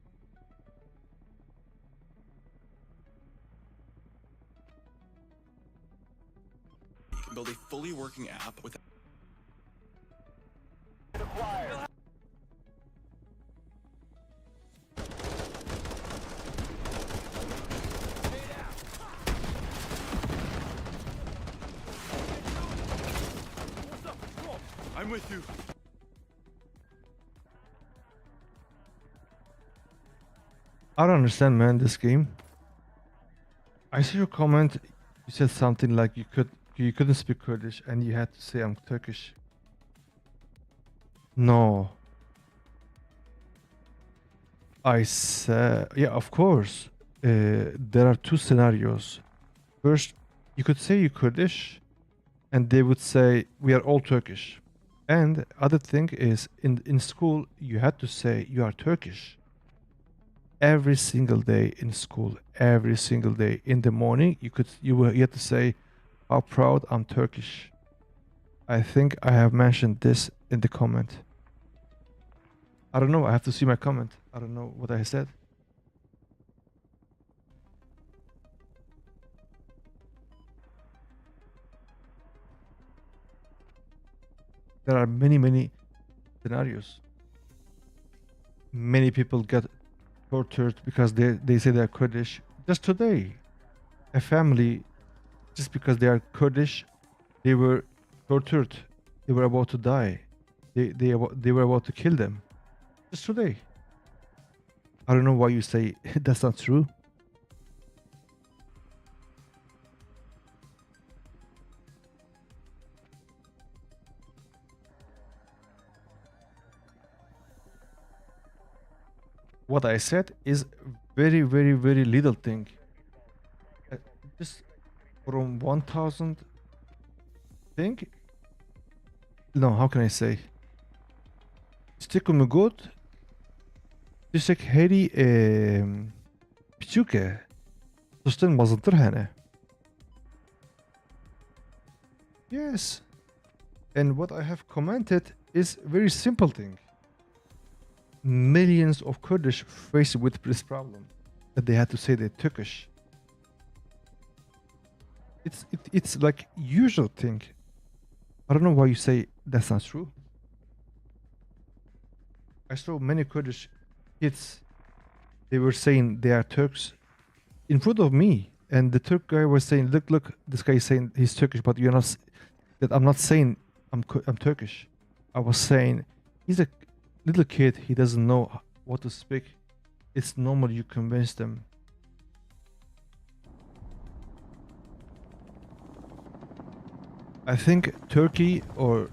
You can build a fully working app with Acquired. I'm with you. I don't understand, man, this game. I see your comment. You said something like you couldn't speak Kurdish and you had to say I'm Turkish. No. I said, yeah, of course. There are two scenarios. First, you could say you're Kurdish, and they would say we are all Turkish. And other thing is, in school, you had to say you are Turkish. Every single day in school, every single day in the morning, you had to say, "How proud I'm Turkish." I think I have mentioned this in the comment. I don't know. I have to see my comment. I don't know what I said. There are many scenarios. Many people get tortured because they say they're Kurdish. Just today, a family, just because they are Kurdish, they were tortured. They were about to die. They were about to kill them. Just today. I don't know why you say that's not true. What I said is very little thing. Just from 1,000 thing. No, how can I say? Stickle good. Just Harry Pichuke. Just mazıntır. Yes. And what I have commented is very simple thing. Millions of Kurdish faced with this problem that they had to say they're Turkish. It's like usual thing. I don't know why you say that's not true. I saw many Kurdish kids. They were saying they are Turks in front of me, and the Turk guy was saying, "Look, this guy is saying he's Turkish, but you're not." That I'm not saying I'm Turkish. I was saying he's a little kid. He doesn't know what to speak. It's normal. You convince them. I think Turkey or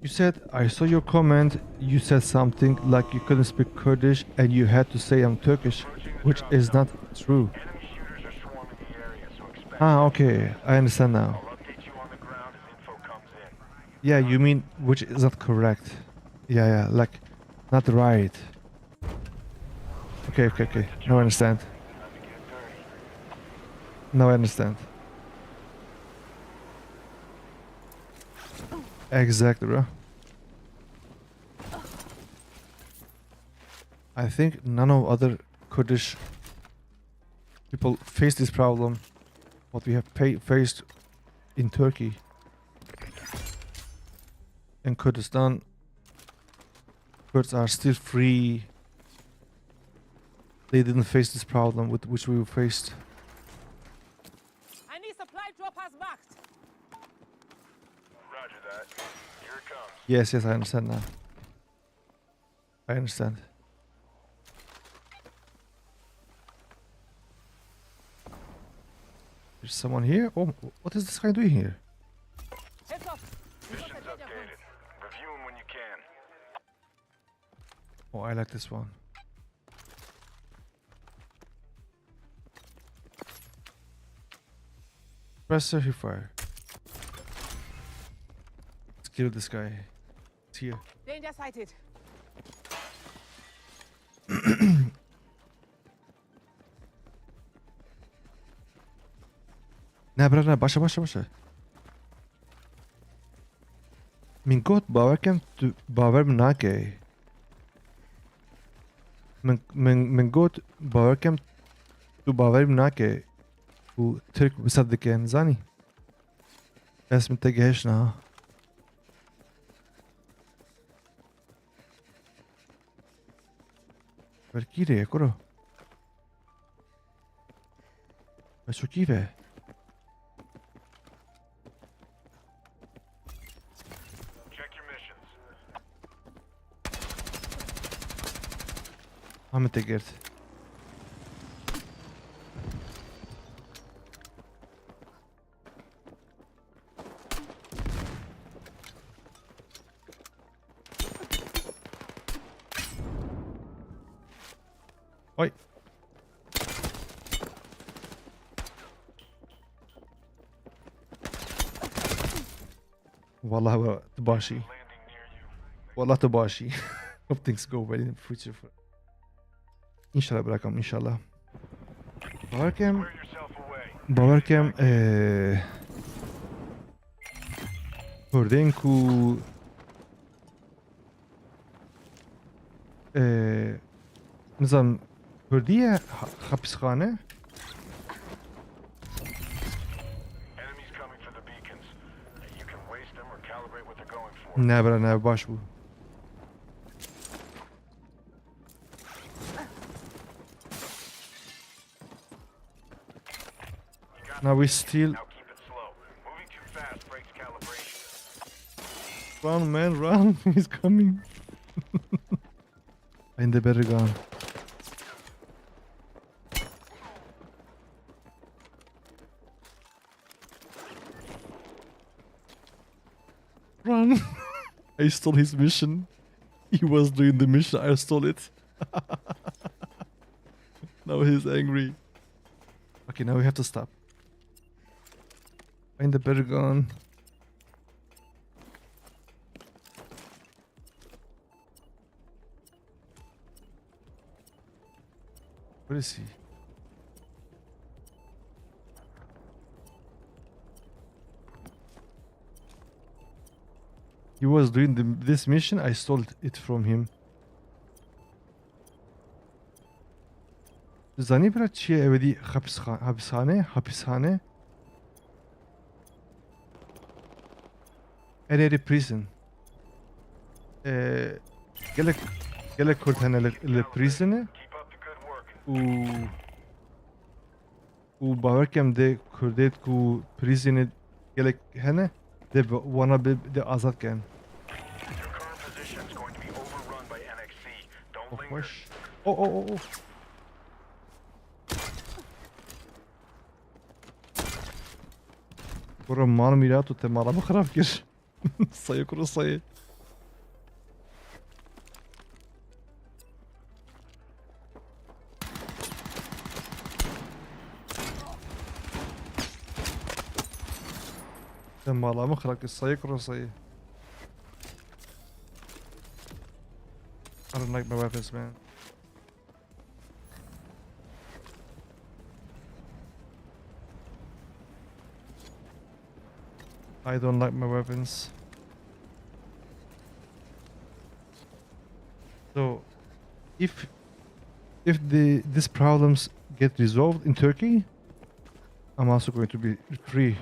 you said, I saw your comment, you said something like you couldn't speak Kurdish and you had to say I'm Turkish, which is not true. Enemy shooters are swarming the area, so expect. Ah, okay, I understand now. I'll update you on the ground as info comes in. Yeah, you mean which is not correct. Yeah, like not right. Okay. Now I understand. Time to get dirty. Now I understand. Exactly, bro. I think none of other Kurdish people face this problem, what we have faced in Turkey. In Kurdistan, Kurds are still free. They didn't face this problem with which we faced. I need supply droppers marked. Roger that. Here it comes. Yes, I understand now. I understand. There's someone here? Oh, what is this guy doing here? Heads up. We got a Mission's danger updated. point. Review them when you can. Oh, I like this one. Press circuit fire. Let's kill this guy. It's here. Danger sighted. نه برا نه باشه من گفت باور کم تو باور نکه من گفت باور کم تو باور نکه و ترک بصدقن زانی اسم تگهش نه برکیره کرو بچو کیفه Check your missions. همه تگرد Oj. والله تباشي Landing near you. والله تباشي hope things go well in the future إن شاء الله براكم إن شاء الله باوركم Clear yourself away. باوركم كردينكو نظام كردية حبسخانة Enemies coming for the beacons. You can waste them or calibrate what they're going for. نابرا نابرا باش بو Now we still Now keep it slow. Moving too fast breaks calibration. run, man, run! He's coming. In the better gun. Run! I stole his mission. He was doing the mission. I stole it. Now he's angry. Okay, now we have to stop. Find the better gun. Where is he? He was doing this mission. I stole it from him. زنی برای چیه اودی حبسخانه اريري prison قالك كنت هنا البريزن Keep up the good work. وباور كم ده كرديت كو بريزن قالك هنا ده وانا ده آزاد كان Your current position is going to be overrun by NXC. Don't linger. وش او برو مان میرات و تمارا بخراب کش sayı kuru sayı تمارا مخرب kış sayı kuru sayı I don't like my weapons, man. I don't like my weapons. So, if these problems get resolved in Turkey, I'm also going to be free.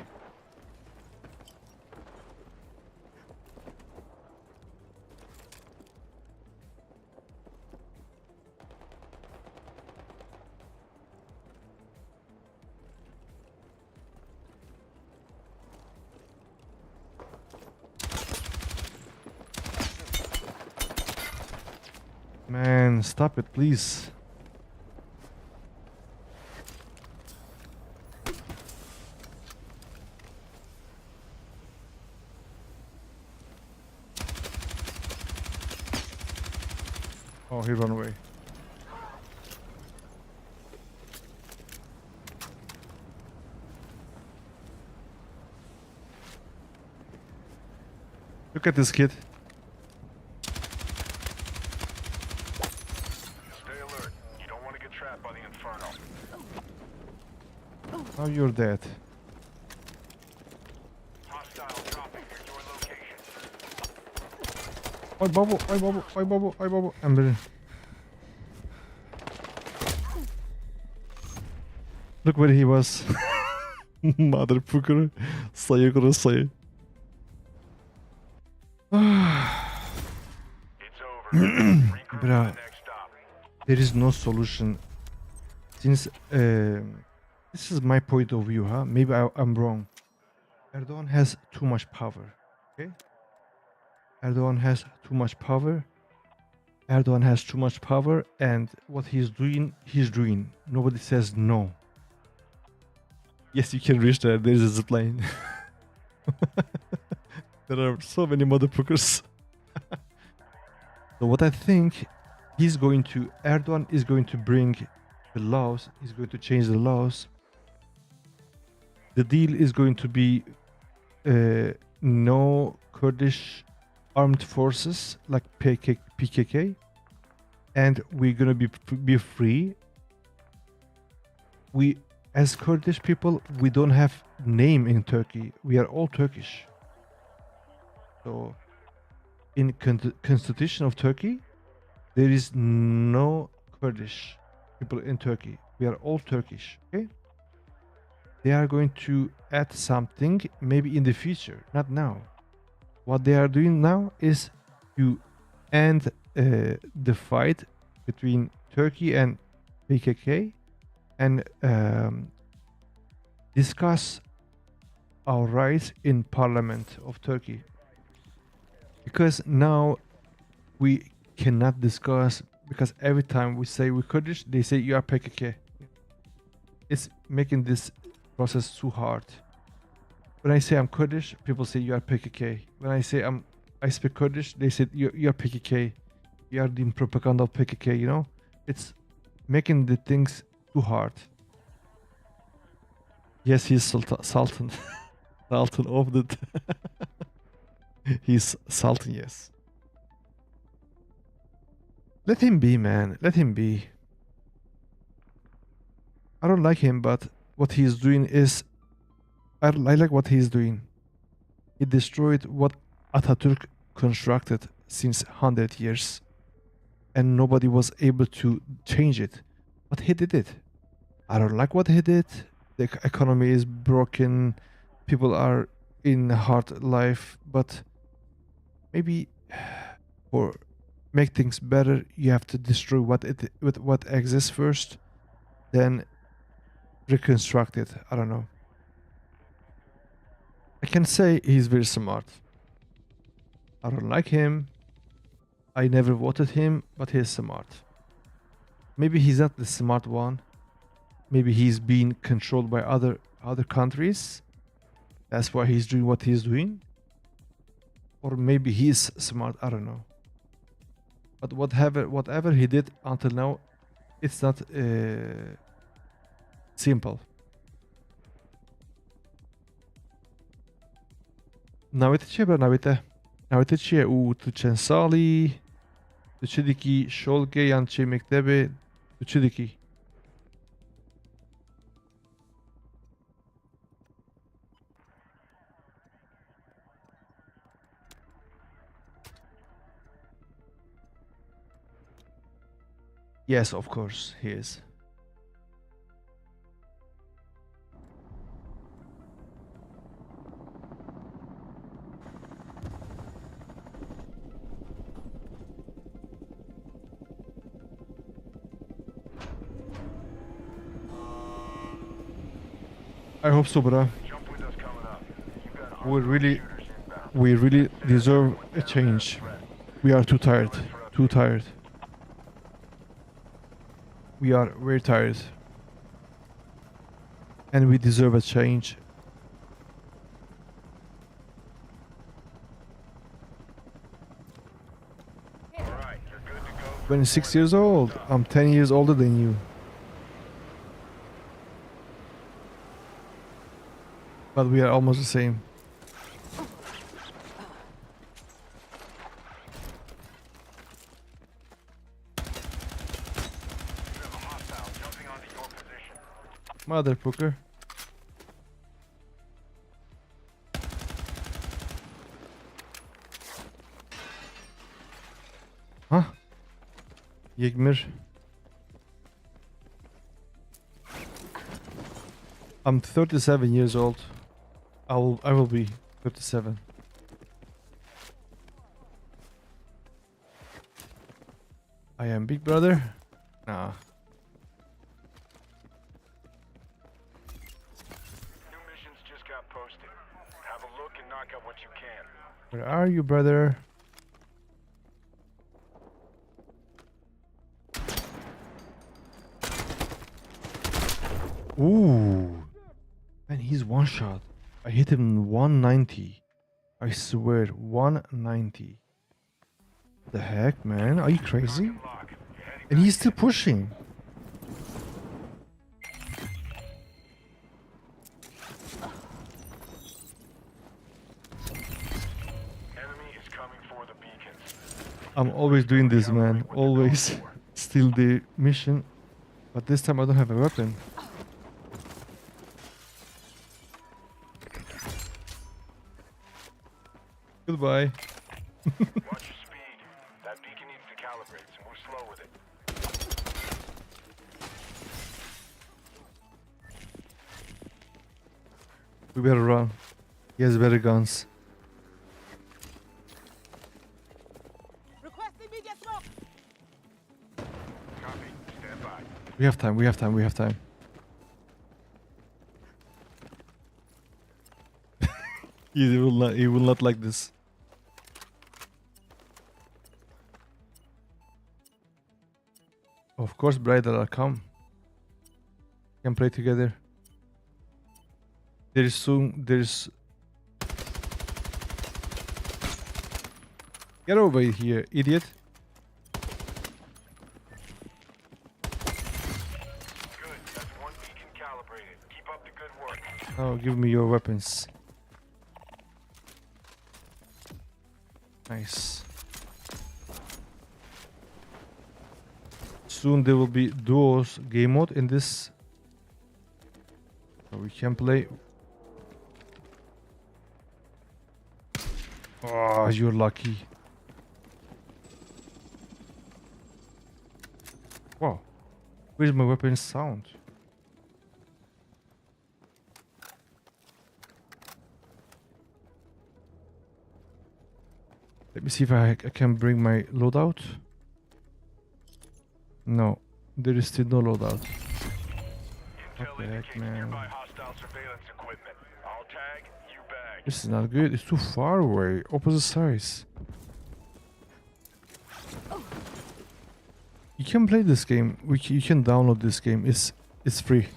Man, stop it, please. Oh, he ran away. Look at this kid. Stay alert. You don't want to get trapped by the inferno. Now you're dead. Ay babu, ay babu, ay babu, ay babu. Emre. Look where he was. Motherfucker. Sayı kuru sayı. It's over. Regroup for the Bro, next stop. there is no solution. Since this is my point of view, huh? Maybe I'm wrong. Erdogan has too much power. Okay? Erdogan has too much power. Erdogan has too much power, and what he's doing. Nobody says no. Yes, you can reach there. There's a zip line. There are so many motherfuckers. So what I think Erdogan is going to bring the laws. He's going to change the laws. The deal is going to be no Kurdish armed forces like PKK, and we're gonna be free. We, as Kurdish people, we don't have name in Turkey. We are all Turkish. So, in constitution of Turkey, there is no Kurdish people in Turkey. We are all Turkish. Okay. They are going to add something maybe in the future, not now. What they are doing now is to end the fight between Turkey and PKK and discuss our rights in Parliament of Turkey. Because now we cannot discuss, because every time we say we're Kurdish, they say you are PKK. It's making this process too hard. When I say I'm Kurdish, people say you are PKK. When I say I speak Kurdish, they say you are PKK. You are the propaganda of PKK, you know? It's making the things too hard. Yes, he's Sultan. Sultan of the... He's Sultan, yes. Let him be, man. Let him be. I don't like him, but what he's doing is... I like what he's doing. He destroyed what Atatürk constructed since 100 years. And nobody was able to change it. But he did it. I don't like what he did. The economy is broken. People are in a hard life. But maybe for make things better, you have to destroy what exists first, then reconstruct it. I don't know. I can say he's very smart. I don't like him. I never voted him, but he's smart. Maybe he's not the smart one. Maybe he's being controlled by other countries. That's why he's doing what he's doing. Or maybe he's smart. I don't know. But whatever he did until now, it's not simple. Navete ce bra navete. Navete ce u të qensali, të që diki sholke janë që me këtebe, të që diki. Yes, of course, he is. I hope so, bro. Jump windows coming up. You got We really, shooters inbound. we really deserve a change. We are too tired. Too tired. We are very tired. And we deserve a change. All right, you're good to go. 26 years old. I'm 10 years older than you. But we are almost the same. You have a hostile jumping onto your position. Motherfucker. Huh? Yegmir. I'm 37 years old. I will be 37. I am Big Brother? Nah. New missions just got posted. Have a look and knock out what you can. Where are you, brother? Ooh. Man, he's one shot. I hit him 190. I swear, 190. The heck, man? Are you crazy? And he's still pushing. Enemy is coming for the beacons. I'm always doing this, man. Always. Steal the mission. But this time I don't have a weapon. Goodbye. Watch your speed. That beacon needs to calibrate, so move slow with it. We better run. He has better guns. Request immediate smoke. Copy. Stand by. We have time, we have time, we have time. He will not like this. Of course, brother, I'll come. Can play together. There's Get over here, idiot. Good. That's one beacon calibrated. Keep up the good work. Oh, give me your weapons. Nice. Soon there will be duos game mode in this. So we can play. Oh, you're lucky. Wow. Where's my weapon sound? Let me see if I can bring my loadout. No, there is still no loadout. What the heck, man? Nearby hostile surveillance equipment. I'll tag, you bag. This is not good. It's too far away. Opposite sides. You can play this game. You can download this game. It's free.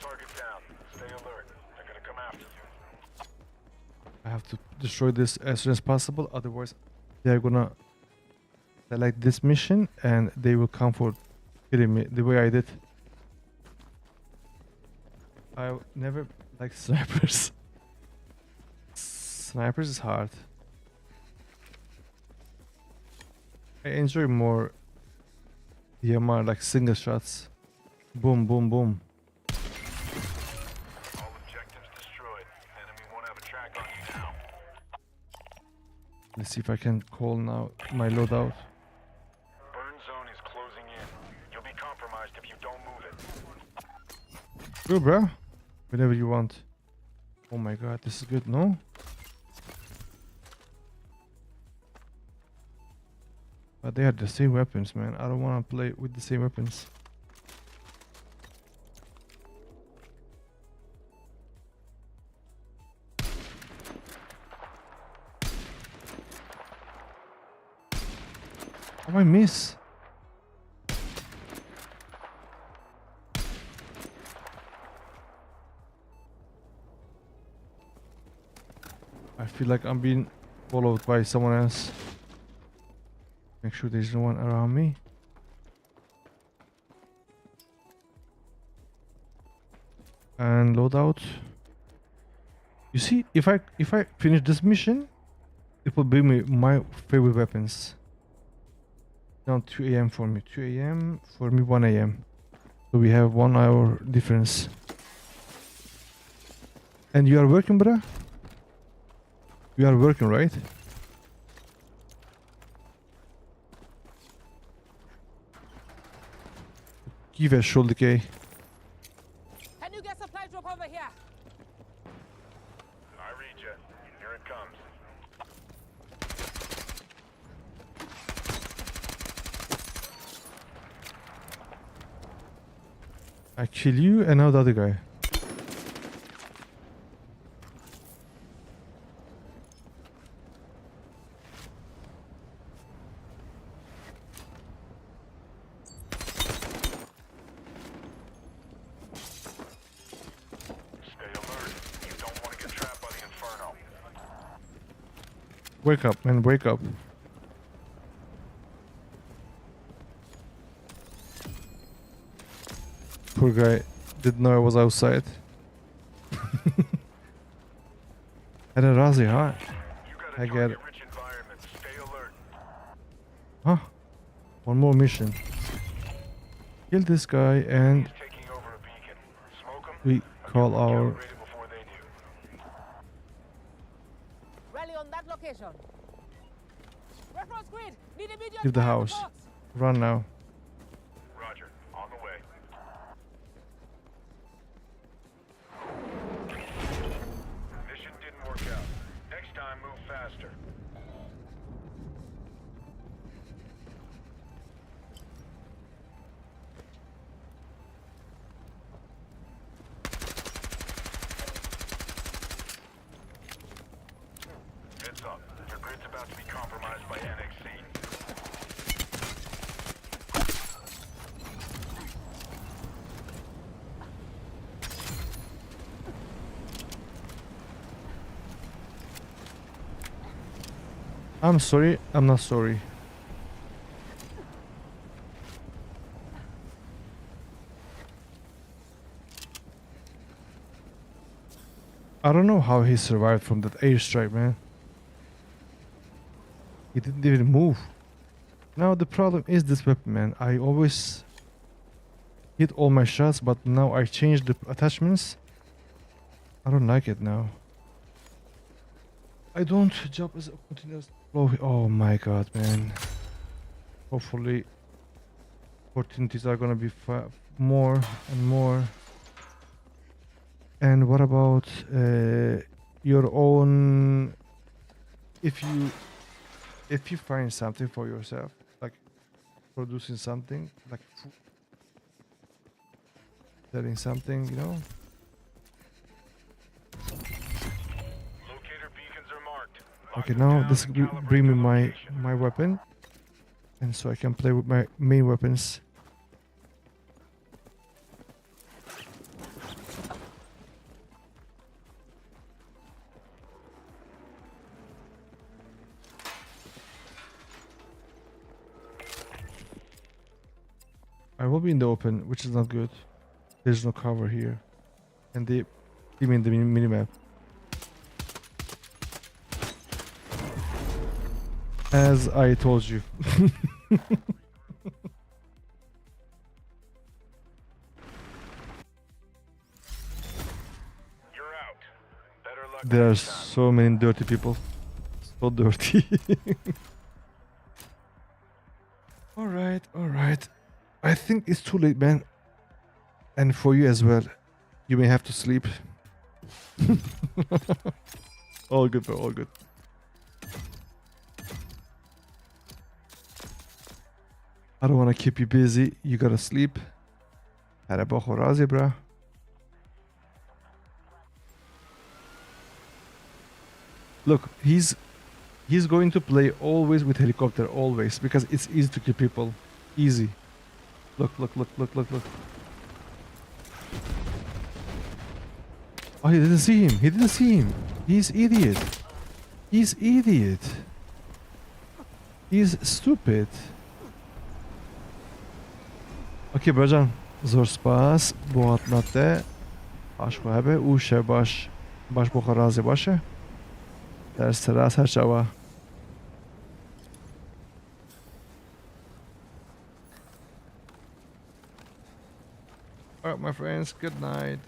Target down. Stay alert. They're gonna come after you. I have to destroy this as soon as possible. Otherwise, they're gonna select this mission and they will come for killing me the way I did. I never like snipers. Snipers is hard. I enjoy more DMR, like single shots. Boom, boom, boom. All objectives destroyed. Enemy won't have a track on you now. Let's see if I can call now my loadout. Burn zone is closing in. You'll be compromised if you don't move it. Go, bro. Whenever you want. Oh my god, this is good, no? But they are the same weapons, man. I don't want to play with the same weapons. Oh, I miss. I feel like I'm being followed by someone else. Make sure there's no one around me. And loadout. You see, if I finish this mission, it will bring me my favorite weapons. Now 2 AM for me, 2 AM for me, 1 AM. So we have 1 hour difference. And you are working, bruh? We are working, right? Give a shoulder key. Can you get supply drop over here? I read you. Here it comes. I kill you and now the other guy. Stay alert. You don't want to get trapped by the inferno. Wake up, man, wake up. Poor guy didn't know I was outside. Had a Razi, huh? You got I a get it. target-rich environment. Stay alert. Huh? One more mission. Kill this guy and He's taking over a beacon. Smoke him. we call our... Calibrated before they do. Rally on that location. Reference grid. Need immediate Leave the fire house. support. Run now. Roger. On the way. Mission didn't work out. Next time, move faster. Heads up. Your grid's about to be compromised by NXC. I'm sorry, I'm not sorry. I don't know how he survived from that airstrike, man. He didn't even move. Now the problem is this weapon, man. I always hit all my shots, but now I changed the attachments. I don't like it now. I don't jump as a continuous flow. Oh my god, man. Hopefully opportunities are gonna be more and more. And what about your own, if you find something for yourself, like producing something, like selling something, you know? Locator beacons are marked. Okay, now this bring me my weapon, and so I can play with my main weapons. I will be in the open, which is not good. There's no cover here, and they give me the minimap. As I told you. You're out. Better luck There are next time. so many dirty people. So dirty. Alright. I think it's too late, man. And for you as well. You may have to sleep. All good, bro, all good. I don't want to keep you busy. You gotta sleep. Merhaba Horazi, bro. Look, he's going to play always with helicopter, always, because it's easy to kill people. Easy. Look. Oh, he didn't see him. He's idiot. He's stupid. Okay, brajan. Zor spas. Boatnate. Bash khoabe. Ushe bash. Bash bokharazi bashe. در سراس هر شوا. Alright, my friends, good night.